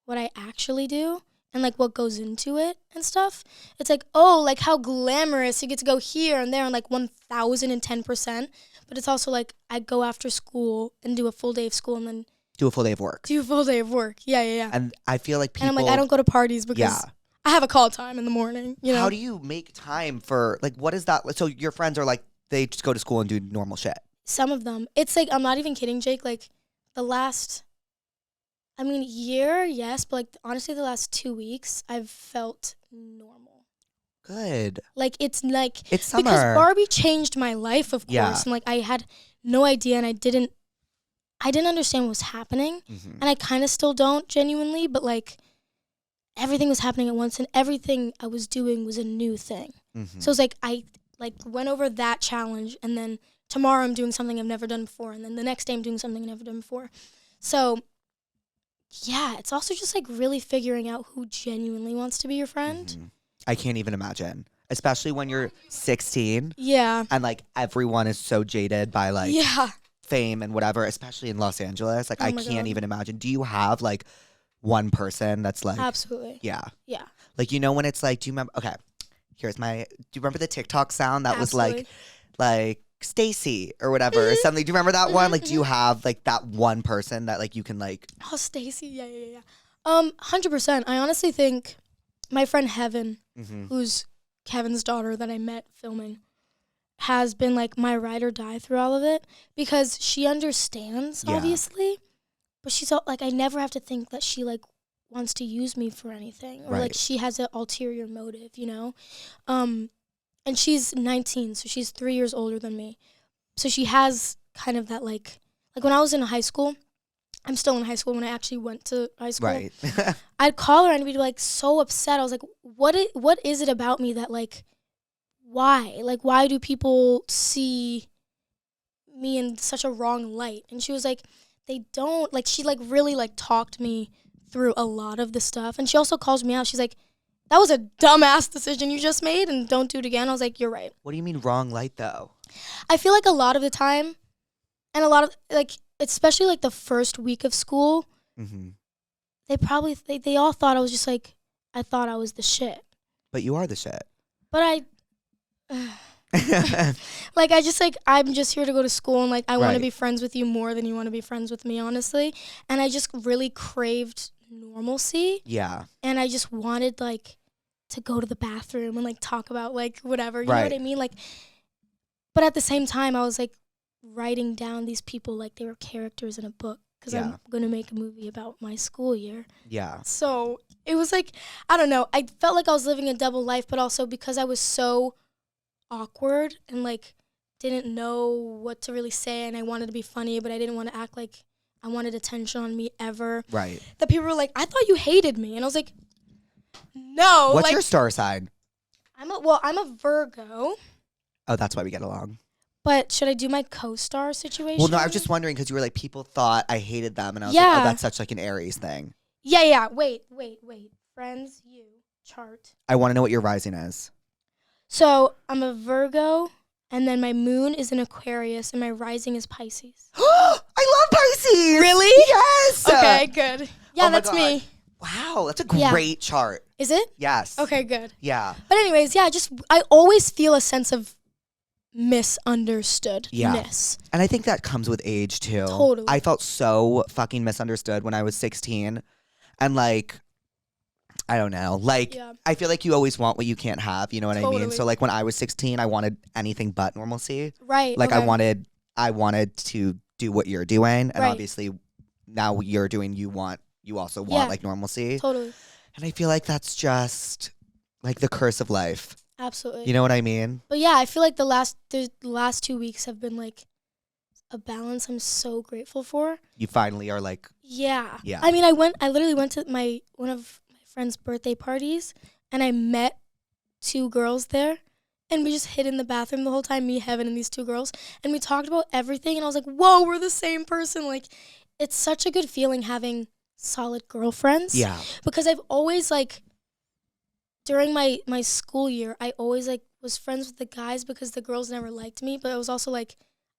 what I actually do and like what goes into it and stuff. It's like, oh, like how glamorous, you get to go here and there and like 1010%. But it's also like I go after school and do a full day of school and then do a full day of work. Yeah. And I feel like people... And I'm like, I don't go to parties because I have a call time in the morning, you know? How do you make time for, like, what is that? So your friends are like, they just go to school and do normal shit. Some of them. It's like, I'm not even kidding, Jake. Like, the last, year, yes. But, like, honestly, the last 2 weeks, I've felt normal. Good. Like, it's summer. Because Barbie changed my life, of course. Yeah. And, like, I had no idea and I didn't understand what was happening. Mm-hmm. And I kind of still don't, genuinely. But, like, everything was happening at once and everything I was doing was a new thing. Mm-hmm. So, it's like, I, went over that challenge and then tomorrow I'm doing something I've never done before. And then the next day I'm doing something I've never done before. So, yeah, it's also just, like, really figuring out who genuinely wants to be your friend. Mm-hmm. I can't even imagine. Especially when you're 16. Yeah. And, like, everyone is so jaded by, like, fame and whatever, especially in Los Angeles. Like, I can't even imagine. Do you have, like, one person that's, like... Absolutely. Yeah. Yeah. Like, you know when it's, like, do you remember... Okay, do you remember the TikTok sound that was, like... Stacy or whatever or something. Do you remember that one? Like, do you have like that one person that like you can like? Oh, Stacy, yeah. 100%. I honestly think my friend Heaven, who's Kevin's daughter that I met filming, has been like my ride or die through all of it because she understands obviously, but she's like I never have to think that she like wants to use me for anything or like she has an ulterior motive, you know. and she's 19, so she's 3 years older than me. So she has kind of that like when I was in high school, I'm still in high school when I actually went to high school. Right. I'd call her and be like so upset. I was like, what is it about me that like, why? Like, why do people see me in such a wrong light? And she was like, they don't, like, she like really like talked me through a lot of the stuff. And she also calls me out. She's like, that was a dumbass decision you just made and don't do it again. I was like, you're right. What do you mean wrong light though? I feel like a lot of the time, and a lot of, like, especially like the first week of school, they all thought I was just like, I thought I was the shit. But you are the shit. But like, I'm just here to go to school, and like, I want to be friends with you more than you want to be friends with me, honestly. And I just really craved normalcy. Yeah. And I just wanted like to go to the bathroom and like talk about like whatever, you know what I mean? Like, but at the same time, I was like writing down these people like they were characters in a book, because I'm going to make a movie about my school year. Yeah. So it was like, I don't know. I felt like I was living a double life, but also because I was so awkward and like didn't know what to really say, and I wanted to be funny, but I didn't want to act like I wanted attention on me ever. Right. That people were like, I thought you hated me. And I was like, no. What's like, your star sign? I'm a Virgo. Oh, that's why we get along. But should I do my co-star situation? Well, no, I was just wondering because you were like, people thought I hated them. And I was like, oh, that's such like an Aries thing. Yeah. Wait. Friends, you, chart. I want to know what your rising is. So I'm a Virgo, and then my moon is in Aquarius, and my rising is Pisces. I love Pisces. Really? Yes. Okay, good. Yeah, that's me. Wow, that's a great chart. Is it? Yes. Okay, good. Yeah. But anyways, I always feel a sense of misunderstood. Yeah. And I think that comes with age too. Totally. I felt so fucking misunderstood when I was 16. And like, I don't know. Like, I feel like you always want what you can't have. You know what I mean? So like when I was 16, I wanted anything but normalcy. Right. Like I wanted to do what you're doing. And obviously now you're doing, you also want like normalcy. Totally. And I feel like that's just like the curse of life. Absolutely. You know what I mean? But yeah, I feel like the last 2 weeks have been like a balance I'm so grateful for. You finally are like, yeah. Yeah. I mean, I literally went to one of my friend's birthday parties, and I met 2 girls there, and we just hid in the bathroom the whole time, me, Heaven, and these 2 girls, and we talked about everything, and I was like, whoa, we're the same person. Like, it's such a good feeling having solid girlfriends. Yeah. Because I've always like, during my school year, I always like was friends with the guys because the girls never liked me, but I was also like,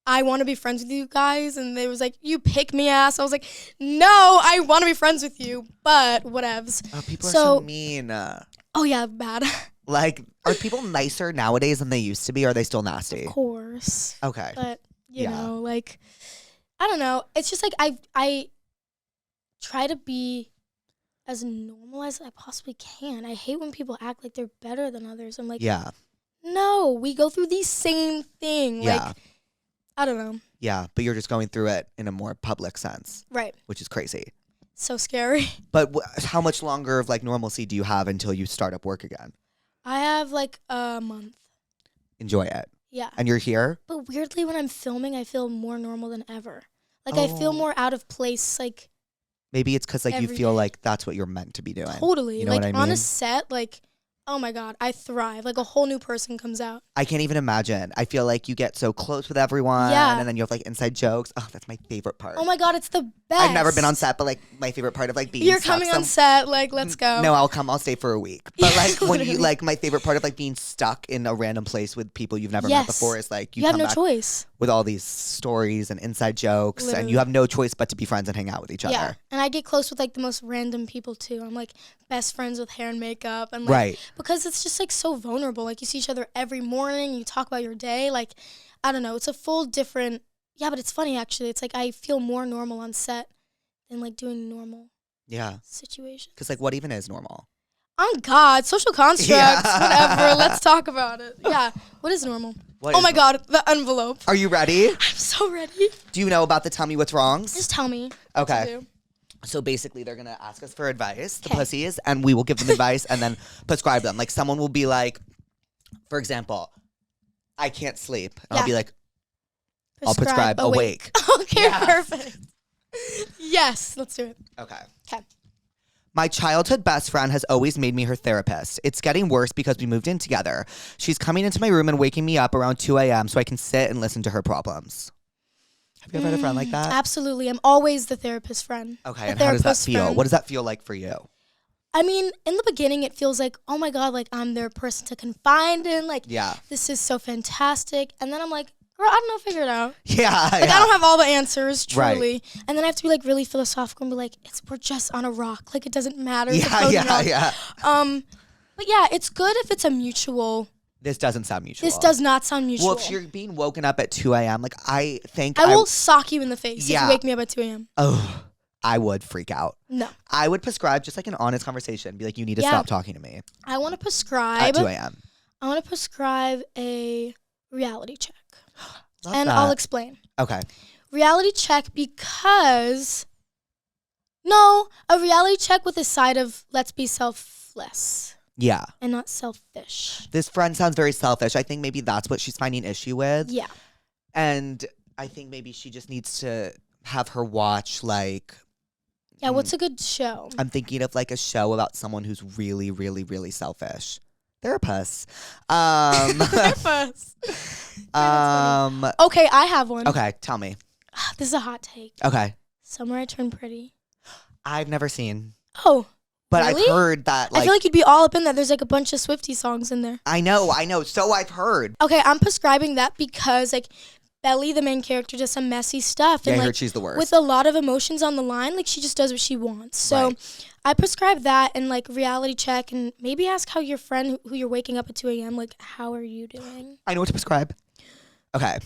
I want to be friends with you guys, and they was like, you pick me ass. I was like, no, I want to be friends with you, but whatevs. Oh, people are so mean. Oh yeah, bad. Like, are people nicer nowadays than they used to be, or are they still nasty? Of course. Okay. But, you know, like, I don't know. It's just like I try to be as normal as I possibly can. I hate when people act like they're better than others. I'm like, no, we go through the same thing. Yeah. Like, I don't know. Yeah, but you're just going through it in a more public sense. Right. Which is crazy. So scary. But how much longer of like normalcy do you have until you start up work again? I have like a month. Enjoy it. Yeah. And you're here? But weirdly, when I'm filming, I feel more normal than ever. Like, I feel more out of place, like, maybe it's because like you feel like that's what you're meant to be doing. Totally. You know like, what I mean? on a set, like, oh my God, I thrive. Like, a whole new person comes out. I can't even imagine. I feel like you get so close with everyone. Yeah. And then you have like inside jokes. Oh, that's my favorite part. Oh my God, it's the best. I've never been on set, but like my favorite part of like being You're stuck coming on set, like, let's go. No, I'll stay for a week. But like when you like my favorite part of like being stuck in a random place with people you've never met before is like you have come no back choice with all these stories and inside jokes, Literally. and you have no choice but to be friends and hang out with each Yeah. other. And I get close with like the most random people too. I'm like best friends with hair and makeup, and like because it's just like so vulnerable. Like, you see each other every morning, you talk about your day. Like, I don't know, it's a full different. Yeah, but it's funny actually. It's like I feel more normal on set than like doing normal situations. Because like what even is normal? On God, social constructs, whatever. Let's talk about it. Yeah, what is normal? Oh my God, the envelope. Are you ready? I'm so ready. Do you know about the tell me what's wrongs? Just tell me. Okay. What to do. So basically, they're going to ask us for advice, the pussies, and we will give them advice and then prescribe them. Like, someone will be like, for example, I can't sleep. And I'll be like, Prescribe I'll prescribe awake. Okay, yes. Perfect. Yes, let's do it. Okay. Okay. My childhood best friend has always made me her therapist. It's getting worse because we moved in together. She's coming into my room and waking me up around 2 a.m. so I can sit and listen to her problems. Have you ever had a friend like that? Absolutely. I'm always the therapist friend. Okay, and how does that feel? Friend. What does that feel like for you? I mean, in the beginning, it feels like, oh my God, like I'm their person to confide in. Like, this is so fantastic. And then I'm like, girl, I don't know, figure it out. Yeah. Like, I don't have all the answers, truly. Right. And then I have to be like really philosophical and be like, we're just on a rock. Like, it doesn't matter. Yeah. But yeah, it's good if it's a mutual. This doesn't sound mutual. This does not sound mutual. Well, if you're being woken up at 2 a.m., like I think I will sock you in the face if you wake me up at 2 a.m. Oh, I would freak out. No. I would prescribe just like an honest conversation. Be like, you need to stop talking to me. I want to prescribe. At 2 a.m. I want to prescribe a reality check. Love and that. I'll explain. Okay. Reality check because... No, a reality check with a side of let's be selfless. Yeah. And not selfish. This friend sounds very selfish. I think maybe that's what she's finding issue with. Yeah. And I think maybe she just needs to have her watch like... Yeah, what's a good show? I'm thinking of like a show about someone who's really, really, really selfish. Therapuss. Therapuss. Okay, I have one. Okay, tell me. This is a hot take. Okay. Summer I Turned Pretty. I've never seen. Oh, but really? I've heard that. Like, I feel like you'd be all up in that. There's like a bunch of Swiftie songs in there. I know. So I've heard. Okay, I'm prescribing that because like Belly, the main character, does some messy stuff. Yeah, and, I like, heard she's the worst. With a lot of emotions on the line, like she just does what she wants. So I prescribe that and like reality check and maybe ask how your friend who you're waking up at 2 a.m. like, how are you doing? I know what to prescribe. Okay.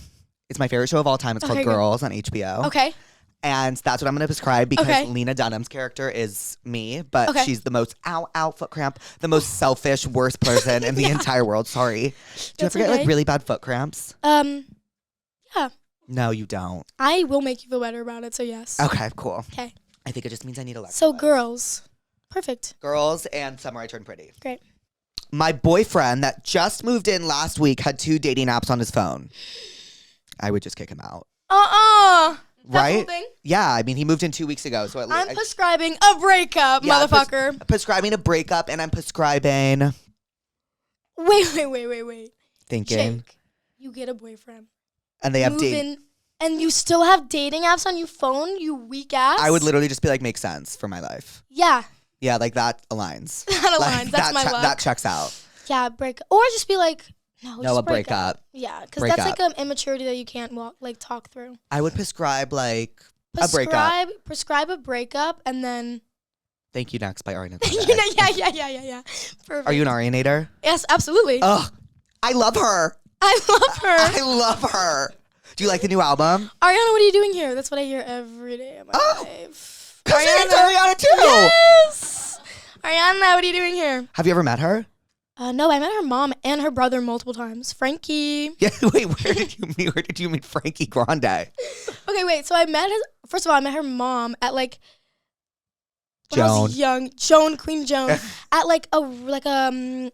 It's my favorite show of all time. It's called Girls on HBO. Okay. And that's what I'm going to prescribe because Lena Dunham's character is me, but she's the most foot cramp, the most selfish, worst person in the entire world. Sorry. Do you ever get like really bad foot cramps? Yeah. No, you don't. I will make you feel better about it, so yes. Okay, cool. Okay. I think it just means I need a lecture. So girls. Perfect. Girls and Summer I Turned Pretty. Great. My boyfriend that just moved in last week had 2 dating apps on his phone. I would just kick him out. Right? Whole thing? Yeah, I mean, he moved in 2 weeks ago. So I'm prescribing a breakup, motherfucker. Prescribing a breakup, and I'm prescribing... Wait. Thinking. Jake, you get a boyfriend. And they have dating... And you still have dating apps on your phone, you weak ass? I would literally just be like, makes sense for my life. Yeah. Yeah, like that aligns. That aligns. Like, that's my luck. That checks out. Yeah, break. Or just be like... No, a breakup. Yeah, because that's like an immaturity that you can't talk through. I would prescribe like a breakup. Prescribe a breakup and then. Thank You Next by Ariana. Yeah. Perfect. Are you an Arianator? Yes, absolutely. Ugh, I love her. I love her. Do you like the new album? Ariana, what are you doing here? That's what I hear every day of my life. Because Ariana too. Yes. Ariana, what are you doing here? Have you ever met her? No, I met her mom and her brother multiple times. Frankie. Yeah, wait, where did you meet? Where did you meet Frankie Grande? Okay, wait. So I met first of all, I met her mom at like when Joan. I was young, Queen Joan, at like a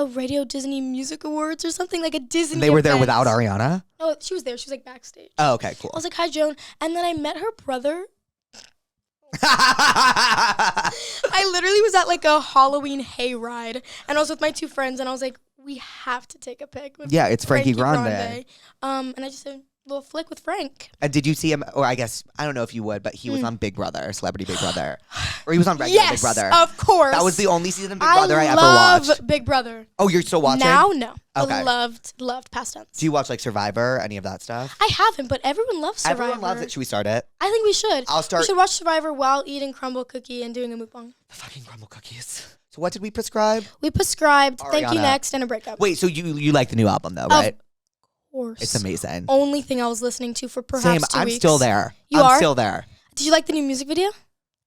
Radio Disney Music Awards or something, like a Disney. And they were there event. without Ariana? No, she was there. She was like backstage. Oh, okay, cool. I was like, hi, Joan. And then I met her brother. I literally was at like a Halloween hayride and I was with my 2 friends and I was like, we have to take a pic with it's Frankie Grande. And I just did a little flick with Frank. Did you see him, or I guess, I don't know if you would, but he was on Big Brother, Celebrity Big Brother. Or he was on regular Big Brother. Yes, of course. That was the only season of Big Brother I ever watched. I love Big Brother. Oh, you're still watching? Now, no. Okay. Loved past tense. Do you watch like Survivor, any of that stuff? I haven't, but everyone loves Survivor. Everyone loves it. Should we start it? I think we should. I'll start. We should watch Survivor while eating Crumbl cookie and doing a mukbang. The fucking Crumbl cookies. So what did we prescribe? We prescribed Ariana. Thank You Next and a breakup. Wait, so you like the new album though, right? Of course. It's amazing. Only thing I was listening to for perhaps 2 weeks. I'm still there. I'm still there. Did you like the new music video?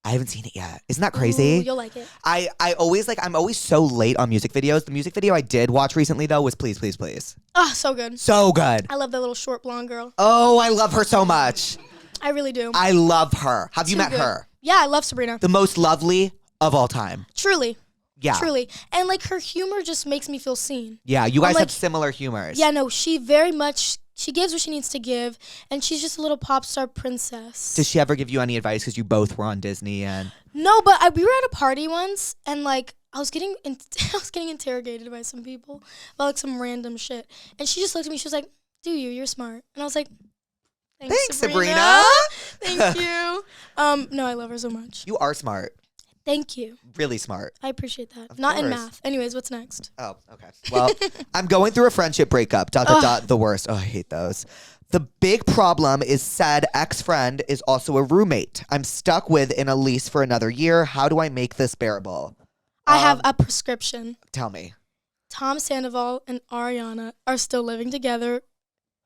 I haven't seen it yet. Isn't that crazy? Ooh, you'll like it. I'm always so late on music videos. The music video I did watch recently though was Please, Please, Please. Oh, so good. So good. I love that little short blonde girl. Oh, I love her so much. I really do. I love her. Have you met good. her? Yeah, I love Sabrina. The most lovely of all time. Truly. Yeah. Truly. And like her humor just makes me feel seen. Yeah, you guys like, have similar humors. Yeah, no, she very much, she gives what she needs to give, and she's just a little pop star princess. Does she ever give you any advice? Because you both were on Disney and... No, but we were at a party once, and like I was getting interrogated by some people about like some random shit, and she just looked at me. She was like, "Do you? You're smart." And I was like, "Thanks, Sabrina." Thank you. No, I love her so much. You are smart. Thank you. Really smart. I appreciate that. Of Not in course. math. Anyways, what's next? Oh, okay. Well, I'm going through a friendship breakup. ... The worst. Oh, I hate those. The big problem is said ex-friend is also a roommate. I'm stuck with in a lease for another year. How do I make this bearable? I have a prescription. Tell me. Tom Sandoval and Ariana are still living together.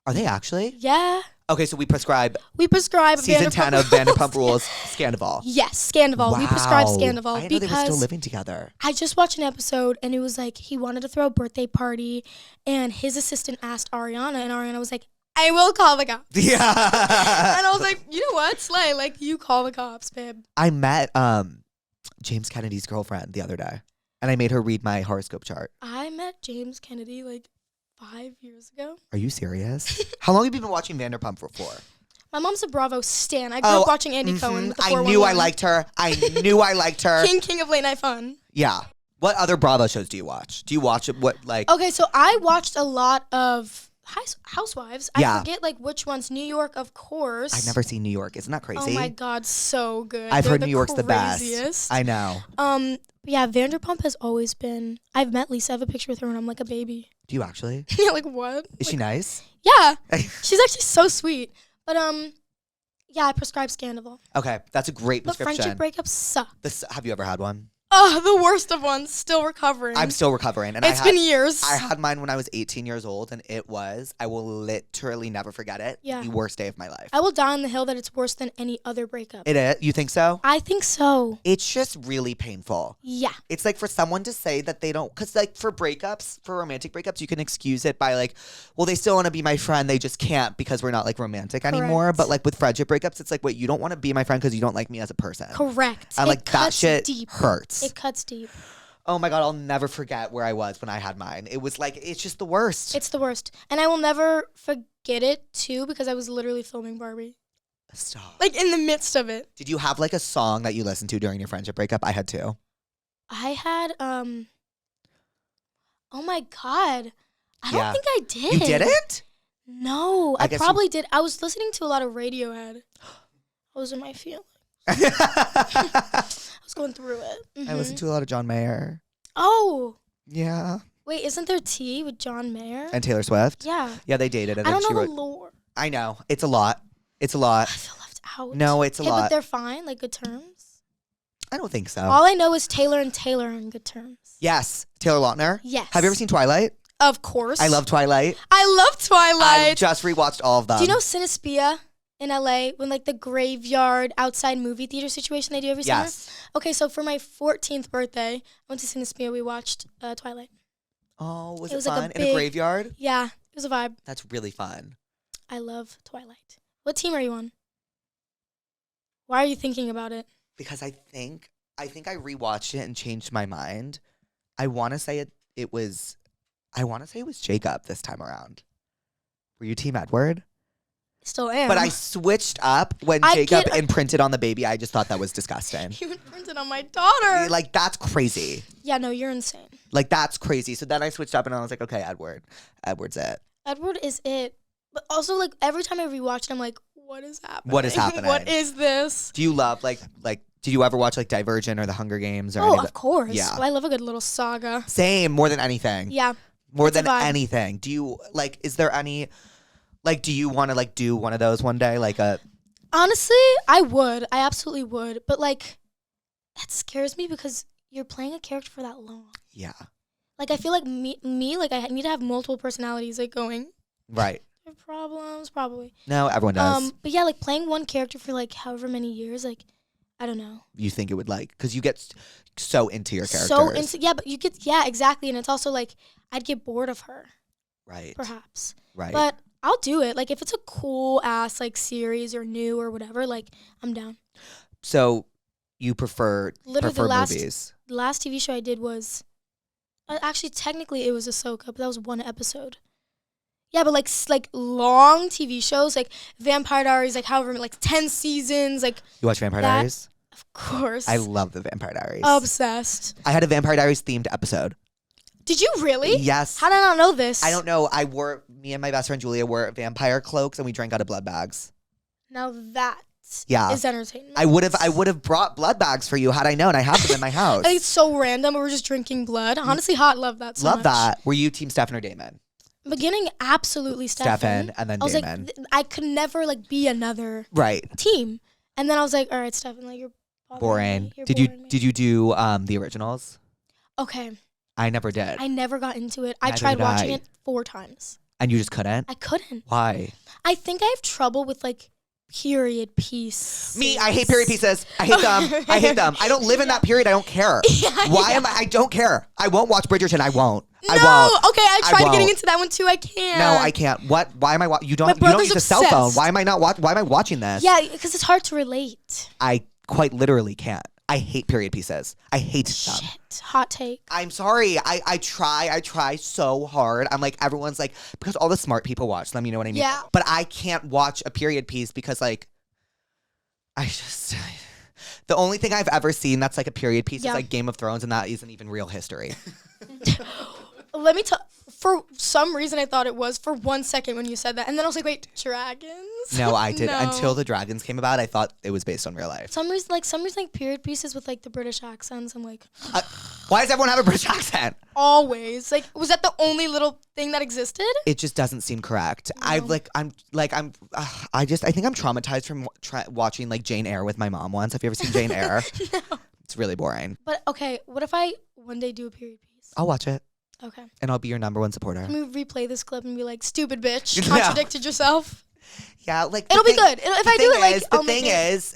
Are they actually? Yeah. Okay, so we prescribe season 10 of Vanderpump Rules, Scandival. Yes, Scandival. We prescribe Scandival I didn't know because they were still living together. I just watched an episode and it was like he wanted to throw a birthday party and his assistant asked Ariana and Ariana was like, I will call the cops. Yeah. And I was like, you know what, Slay, like you call the cops, babe. I met James Kennedy's girlfriend the other day and I made her read my horoscope chart. I met James Kennedy like 5 years ago. Are you serious? How long have you been watching Vanderpump for? My mom's a Bravo stan. I grew up watching Andy Cohen. With the I knew I liked her. King of late night fun. Yeah. What other Bravo shows do you watch? Do you watch it? What like? Okay, so I watched a lot of Housewives. Yeah. I forget like which ones. New York, of course. I've never seen New York. Isn't that crazy? Oh my God, so good. I've They're heard New York's craziest. the best. I know. Yeah, Vanderpump has always been. I've met Lisa. I have a picture with her when I'm like a baby. Do you actually? Yeah, like what? Is she nice? Yeah, she's actually so sweet. But yeah, I prescribe Scandival. Okay, that's a great But prescription. friendship breakups suck. Have you ever had one? Oh, the worst of ones. Still recovering. I'm still recovering. And It's been years. I had mine when I was 18 years old, and I will literally never forget it. Yeah. The worst day of my life. I will die on the hill that it's worse than any other breakup. It is? You think so? I think so. It's just really painful. Yeah. It's like for someone to say that they don't, because like for breakups, for romantic breakups, you can excuse it by like, well, they still want to be my friend. They just can't because we're not like romantic anymore. Correct. But like with friendship breakups, it's like, wait, you don't want to be my friend because you don't like me as a person. Correct. And like that shit deep. hurts. It cuts deep. Oh my God, I'll never forget where I was when I had mine. It was like, it's just the worst. It's the worst. And I will never forget it too because I was literally filming Barbie. Stop. Like in the midst of it. Did you have like a song that you listened to during your friendship breakup? I had too. I had oh my God. I don't think I did. You didn't? No, I I guess probably did. I was listening to a lot of Radiohead. Those are my feelings. I was going through it. I listened to a lot of John Mayer. Oh. Yeah. Wait, isn't there Tea with John Mayer? And Taylor Swift? Yeah. Yeah, they dated. And I then don't she know wrote, the lore. I know. It's a lot. It's a lot. I feel left out. No, it's a But lot. they're fine, like good terms. I don't think so. All I know is Taylor and Taylor are on good terms. Yes. Taylor Lautner? Yes. Have you ever seen Twilight? Of course. I love Twilight. I love Twilight. I just rewatched all of them. Do you know Cinespia in LA when like the graveyard outside movie theater situation they do every summer? Yes. Okay, so for my 14th birthday, I went to Cinespia. We watched Twilight. Oh, was It it was like fun? a In a big- graveyard? Yeah, it was a vibe. That's really fun. I love Twilight. What team are you on? Why are you thinking about it? Because I think I rewatched it and changed my mind. I want to say it was Jacob this time around. Were you Team Edward? Still am. But I switched up when I Jacob get- imprinted on the baby. I just thought that was disgusting. You imprinted on my daughter. Like, that's crazy. Yeah, no, you're insane. Like, that's crazy. So then I switched up and I was like, okay, Edward. Edward's it. Edward is it. But also, like, every time I rewatch it, I'm like, what is happening? What is happening? What is this? Do you love, like, did you ever watch, like, Divergent or The Hunger Games? Or Oh, any of course. Yeah. Well, I love a good little saga. Same, more than anything. Yeah. More it's a than vibe. anything. Do you, like, is there any, like, do you want to, like, do one of those one day? Like a... Honestly, I would. I absolutely would. But, like, that scares me because you're playing a character for that long. Yeah. Like, I feel like me, like, I need to have multiple personalities, like, going. Right. I have problems, probably. No, everyone does. But, yeah, like, playing one character for, like, however many years, like, I don't know. You think it would, like, because you get so into your characters. So into, yeah, but you get, yeah, exactly. And it's also, like, I'd get bored of her. Right. Perhaps. Right. But I'll do it. Like, if it's a cool ass, like, series or new or whatever, like, I'm down. So you prefer Literally movies? The last TV show I did was actually technically it was Ahsoka, but that was one episode. Yeah, but like long TV shows like Vampire Diaries, like however like 10 seasons, like you watch Vampire Diaries? Of course. I love the Vampire Diaries. Obsessed. I had a Vampire Diaries themed episode. Did you really? Yes. How did I not know this? I don't know. Me and my best friend Julia wore vampire cloaks and we drank out of blood bags. Now that Yeah. is entertainment. I would have brought blood bags for you had I known. I have them in my house. I think it's so random. We're just drinking blood. Honestly, hot. Love that so much. Love that. Were you team Stefan or Damon? Beginning, absolutely Stefan. And then I was Damon. like, I could never like be another Right. team. And then I was like, all right, Stefan, like you're boring. You're Did boring me. you do the originals? Okay. I never did. I never got into it. I Neither tried did watching I. it 4 times. And you just couldn't? I couldn't. Why? I think I have trouble with like period pieces. Me, I hate period pieces. I hate them. I hate them. I don't live in that period. I don't care. Why am I don't care. I won't watch Bridgerton. I won't. No. I won't. Okay, I tried won't. getting into that one too. I can't. No, I can't. What? Why am I you don't brother's use a cell phone. obsessed. Why am I not why am I watching this? Yeah, because it's hard to relate. I quite literally can't. I hate period pieces. I hate them. Shit. Hot take. I'm sorry. I try so hard. I'm like, everyone's like, because all the smart people watch them, you know what I mean? Yeah. But I can't watch a period piece because like, the only thing I've ever seen that's like a period piece is like Game of Thrones, and that isn't even real history. Let me tell. For some reason, I thought it was for 1 second when you said that, and then I was like, "Wait, dragons?" No, I did. No. Until the dragons came about, I thought it was based on real life. Some reason, like period pieces with like the British accents. I'm like, Why does everyone have a British accent? always. Like, was that the only little thing that existed? It just doesn't seem correct. No. I think I'm traumatized from watching like Jane Eyre with my mom once. Have you ever seen Jane Eyre? No. It's really boring. But okay, what if I one day do a period piece? I'll watch it. Okay. And I'll be your #1 supporter. Can we replay this clip and be like, "Stupid bitch, No. contradicted yourself"? Yeah, like It'll be good. If I do it, like, I'll the make thing it. is,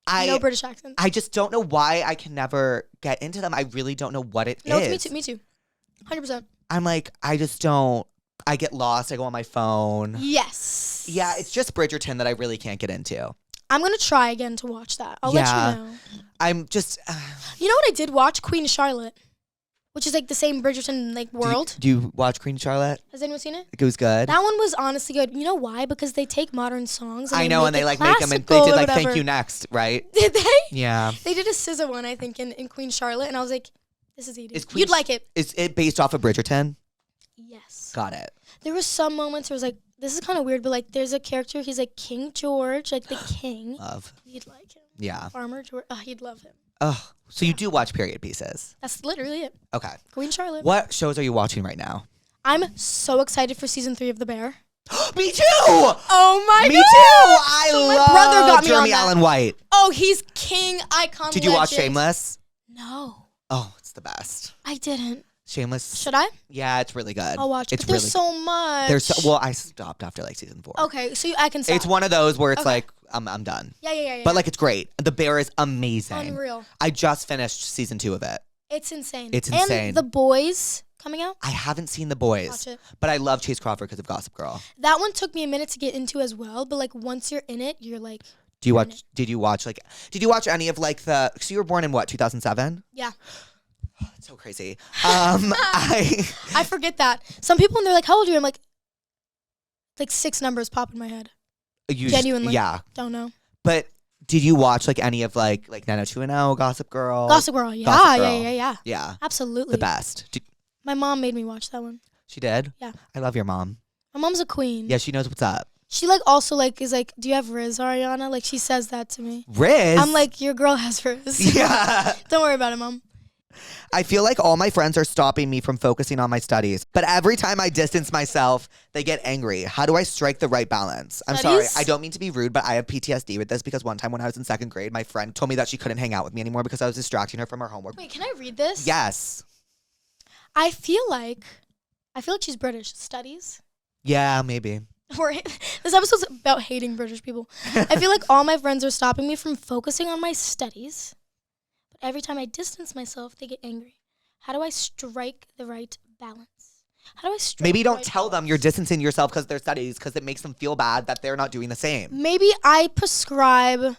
No British accent. I just don't know why I can never get into them. I really don't know what it is. No, it's me too. 100%. I'm like, I just don't. I get lost. I go on my phone. Yes. Yeah, it's just Bridgerton that I really can't get into. I'm gonna try again to watch that. I'll Yeah. let you know. I'm just. You know what I did watch? Queen Charlotte, which is like the same Bridgerton like world. Do you watch Queen Charlotte? Has anyone seen it? It was good. That one was honestly good. You know why? Because they take modern songs. And I know, and they like make them, and they classical did or like whatever. Thank You Next, right? Did they? Yeah. They did a SZA one, I think, in Queen Charlotte, and I was like, "This is easy. Is Queen You'd like it." Is it based off of Bridgerton? Yes. Got it. There was some moments where it was like, this is kind of weird, but like, there's a character. He's like King George, like the king. Love. You'd like him. Yeah. Farmer George. You'd love him. Oh, so you do watch period pieces? That's literally it. Okay. Queen Charlotte. What shows are you watching right now? I'm so excited for season 3 of The Bear. Me too. Oh my Me god! too. I So my love brother got me Jeremy on that. Allen White. Oh, he's king, icon. Did you watch legend. Shameless? No, Oh, it's the best. I didn't. Shameless. Should I? Yeah, it's really good. I'll watch it. It's But there's really so much. well, I stopped after like season 4. Okay, so I can stop. It's one of those where it's Okay. like I'm done. Yeah. But like it's great. The Bear is amazing. Unreal. I just finished season 2 of it. It's insane. It's insane. And The Boys coming out. I haven't seen The Boys, Watch it. but I love Chase Crawford because of Gossip Girl. That one took me a minute to get into as well, but like once you're in it, you're like. Did you watch any of like the? So you were born in what, 2007? Yeah. It's so crazy. I forget that. Some people when they're like, "How old are you?" I'm like 6 numbers pop in my head. Genuinely. Yeah. Don't know. But did you watch like any of like 90210, Gossip Girl? Gossip Girl. Yeah. Gossip Girl. Yeah. Yeah. Absolutely. The best. My mom made me watch that one. She did? Yeah. I love your mom. My mom's a queen. Yeah, she knows what's up. She like also like is like, "Do you have Riz, Ariana?" Like she says that to me. Riz? I'm like, "Your girl has Riz." Yeah. Don't worry about it, Mom. I feel like all my friends are stopping me from focusing on my studies. But every time I distance myself, they get angry. How do I strike the right balance? I'm sorry. Studies? I don't mean to be rude, but I have PTSD with this because one time when I was in 2nd grade, my friend told me that she couldn't hang out with me anymore because I was distracting her from her homework. Wait, can I read this? Yes. I feel like she's British. Studies. Yeah, maybe. This episode's about hating British people. I feel like all my friends are stopping me from focusing on my studies. But every time I distance myself, they get angry. How do I strike the right balance? How do I strike Maybe the don't right tell them you're distancing yourself because of their studies because it makes them feel bad that they're not doing the same. Maybe I prescribe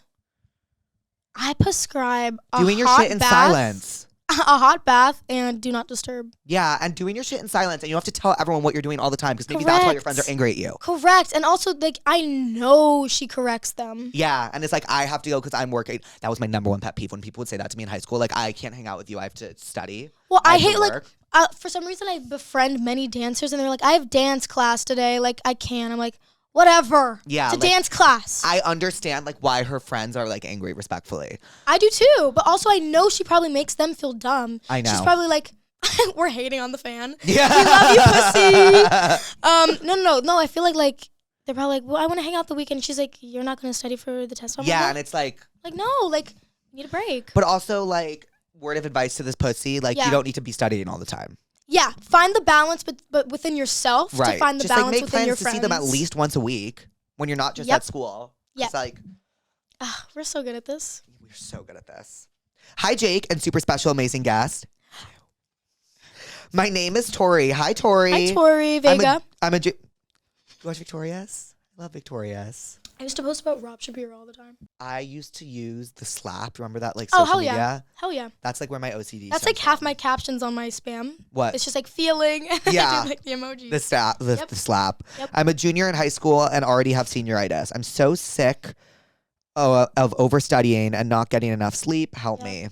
I prescribe a Doing your hot shit in bath, silence. a hot bath, and do not disturb. Yeah, and doing your shit in silence, and you have to tell everyone what you're doing all the time because maybe that's why your friends are angry at you. Correct. And also, like, I know she corrects them. Yeah, and it's like, I have to go because I'm working. That was my number one pet peeve when people would say that to me in high school. Like, I can't hang out with you. I have to study. Well, I have to hate, like, work. for some reason, I befriend many dancers, and they're like, I have dance class today. Like, I can't. I'm like, whatever. Yeah, It's a like, dance class. I understand, like, why her friends are, like, angry respectfully. I do too. But also, I know she probably makes them feel dumb. I know. She's probably like, we're hating on the fan. Yeah. We love you, pussy. No. I feel like they're probably like, well, I want to hang out the weekend. She's like, you're not going to study for the test. Yeah, and it's like no, like, you need a break. But also, like, word of advice to this pussy, like, you don't need to be studying all the time. Yeah, find the balance, but within yourself Right. to find the just, balance like, make within plans your to friends. see them at least once a week when you're not just at school. Yeah. It's like, we're so good at this. we're so good at this. Hi, Jake, and super special, amazing guest. My name is Tori. Hi, Tori. Hi, Tori Vega. You watch Victorious? I love Victorious. I used to post about Rob Shapiro all the time. I used to use the slap. Remember that, like, Oh, social hell media? yeah. Hell yeah. That's, like, where my OCD That's, like, half my captions on my spam. What? It's just, like, feeling. And Yeah. I do, like, the emojis. The slap. Yep. I'm a junior in high school and already have senioritis. I'm so sick of overstudying and not getting enough sleep. Help me.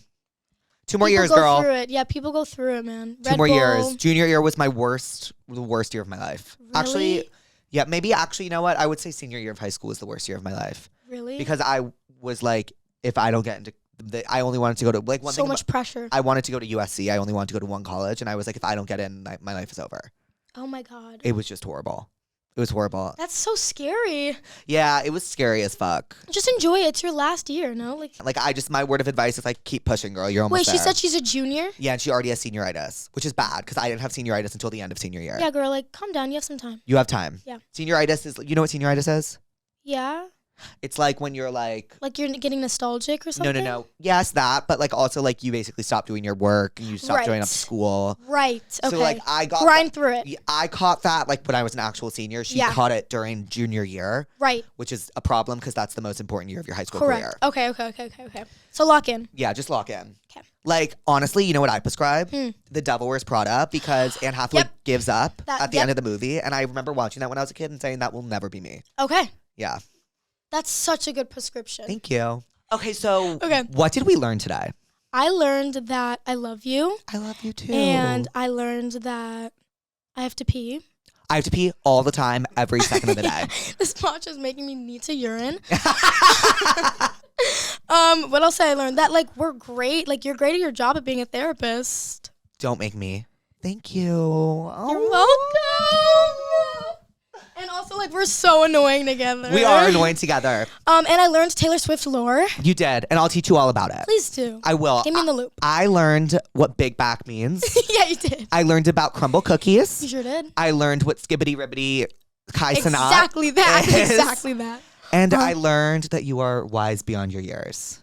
2 more years, People go girl. through it. Yeah, people go through it, man. 2 Red more Bull. years. Junior year was the worst year of my life. Really? Actually, yeah, maybe actually, you know what? I would say senior year of high school was the worst year of my life. Really? Because I was like, if I don't get into I only wanted to go to, like, one so thing. much pressure. I wanted to go to USC. I only wanted to go to one college. And I was like, if I don't get in, my life is over. Oh my God. It was just horrible. It was horrible. That's so scary. Yeah, it was scary as fuck. Just enjoy it. It's your last year, no? Like, My word of advice is, like, keep pushing, girl. You're almost wait, there. she said she's a junior? Yeah, and she already has senioritis, which is bad because I didn't have senioritis until the end of senior year. Yeah, girl, like, calm down. You have some time. You have time. Yeah. Senioritis is, you know what senioritis is? Yeah? It's like when you're like you're getting nostalgic or something? No. Yes, that, but, like, also, like, you basically stop doing your work and you stop showing up to school. Right. Okay. So, like, I got grind through it. I caught that, like, when I was an actual senior. She caught it during junior year. Right. Which is a problem because that's the most important year of your high school Correct. career. Okay. So lock in. Yeah, just lock in. Okay. Like, honestly, you know what I prescribe? The Devil Wears Prada, because Anne Hathaway gives up at the end of the movie. And I remember watching that when I was a kid and saying that will never be me. Okay. Yeah. That's such a good prescription. Thank you. Okay, so what did we learn today? I learned that I love you. I love you too. And I learned that I have to pee. I have to pee all the time, every second of the day. This matcha is making me need to urine. What else did I learn? That, like, we're great. Like, you're great at your job at being a therapist. Don't make me. Thank you. Oh. You're welcome. And also, like, we're so annoying together. We are annoying together. And I learned Taylor Swift lore. You did, and I'll teach you all about it. Please do. I will. Get me in the loop. I learned what big back means. Yeah, you did. I learned about Crumbl cookies. You sure did. I learned what skibbity ribbity kai sanat Exactly that. is. Exactly that. And I learned that you are wise beyond your years.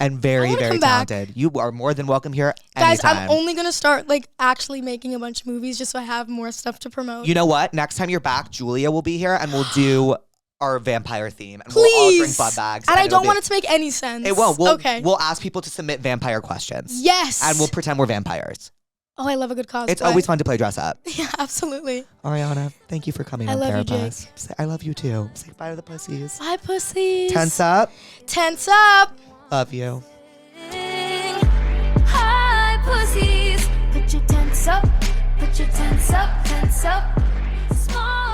And very, very talented. You are more than welcome here Guys, anytime. I'm only going to start, like, actually making a bunch of movies just so I have more stuff to promote. You know what? Next time you're back, Julia will be here and we'll do our vampire theme. And Please. we'll all bring bud bags. And I don't want it to make any sense. It won't. We'll ask people to submit vampire questions. Yes. And we'll pretend we're vampires. Oh, I love a good cosplay. It's always fun to play dress up. Yeah, absolutely. Ariana, thank you for coming I on love you, Therapuss. Jake. I love you too. Say bye to the pussies. Bye, pussies. Tense up. Tense up. Love you. Hi, pussies. Put your tense up. Put your tense up. Tense up. Small.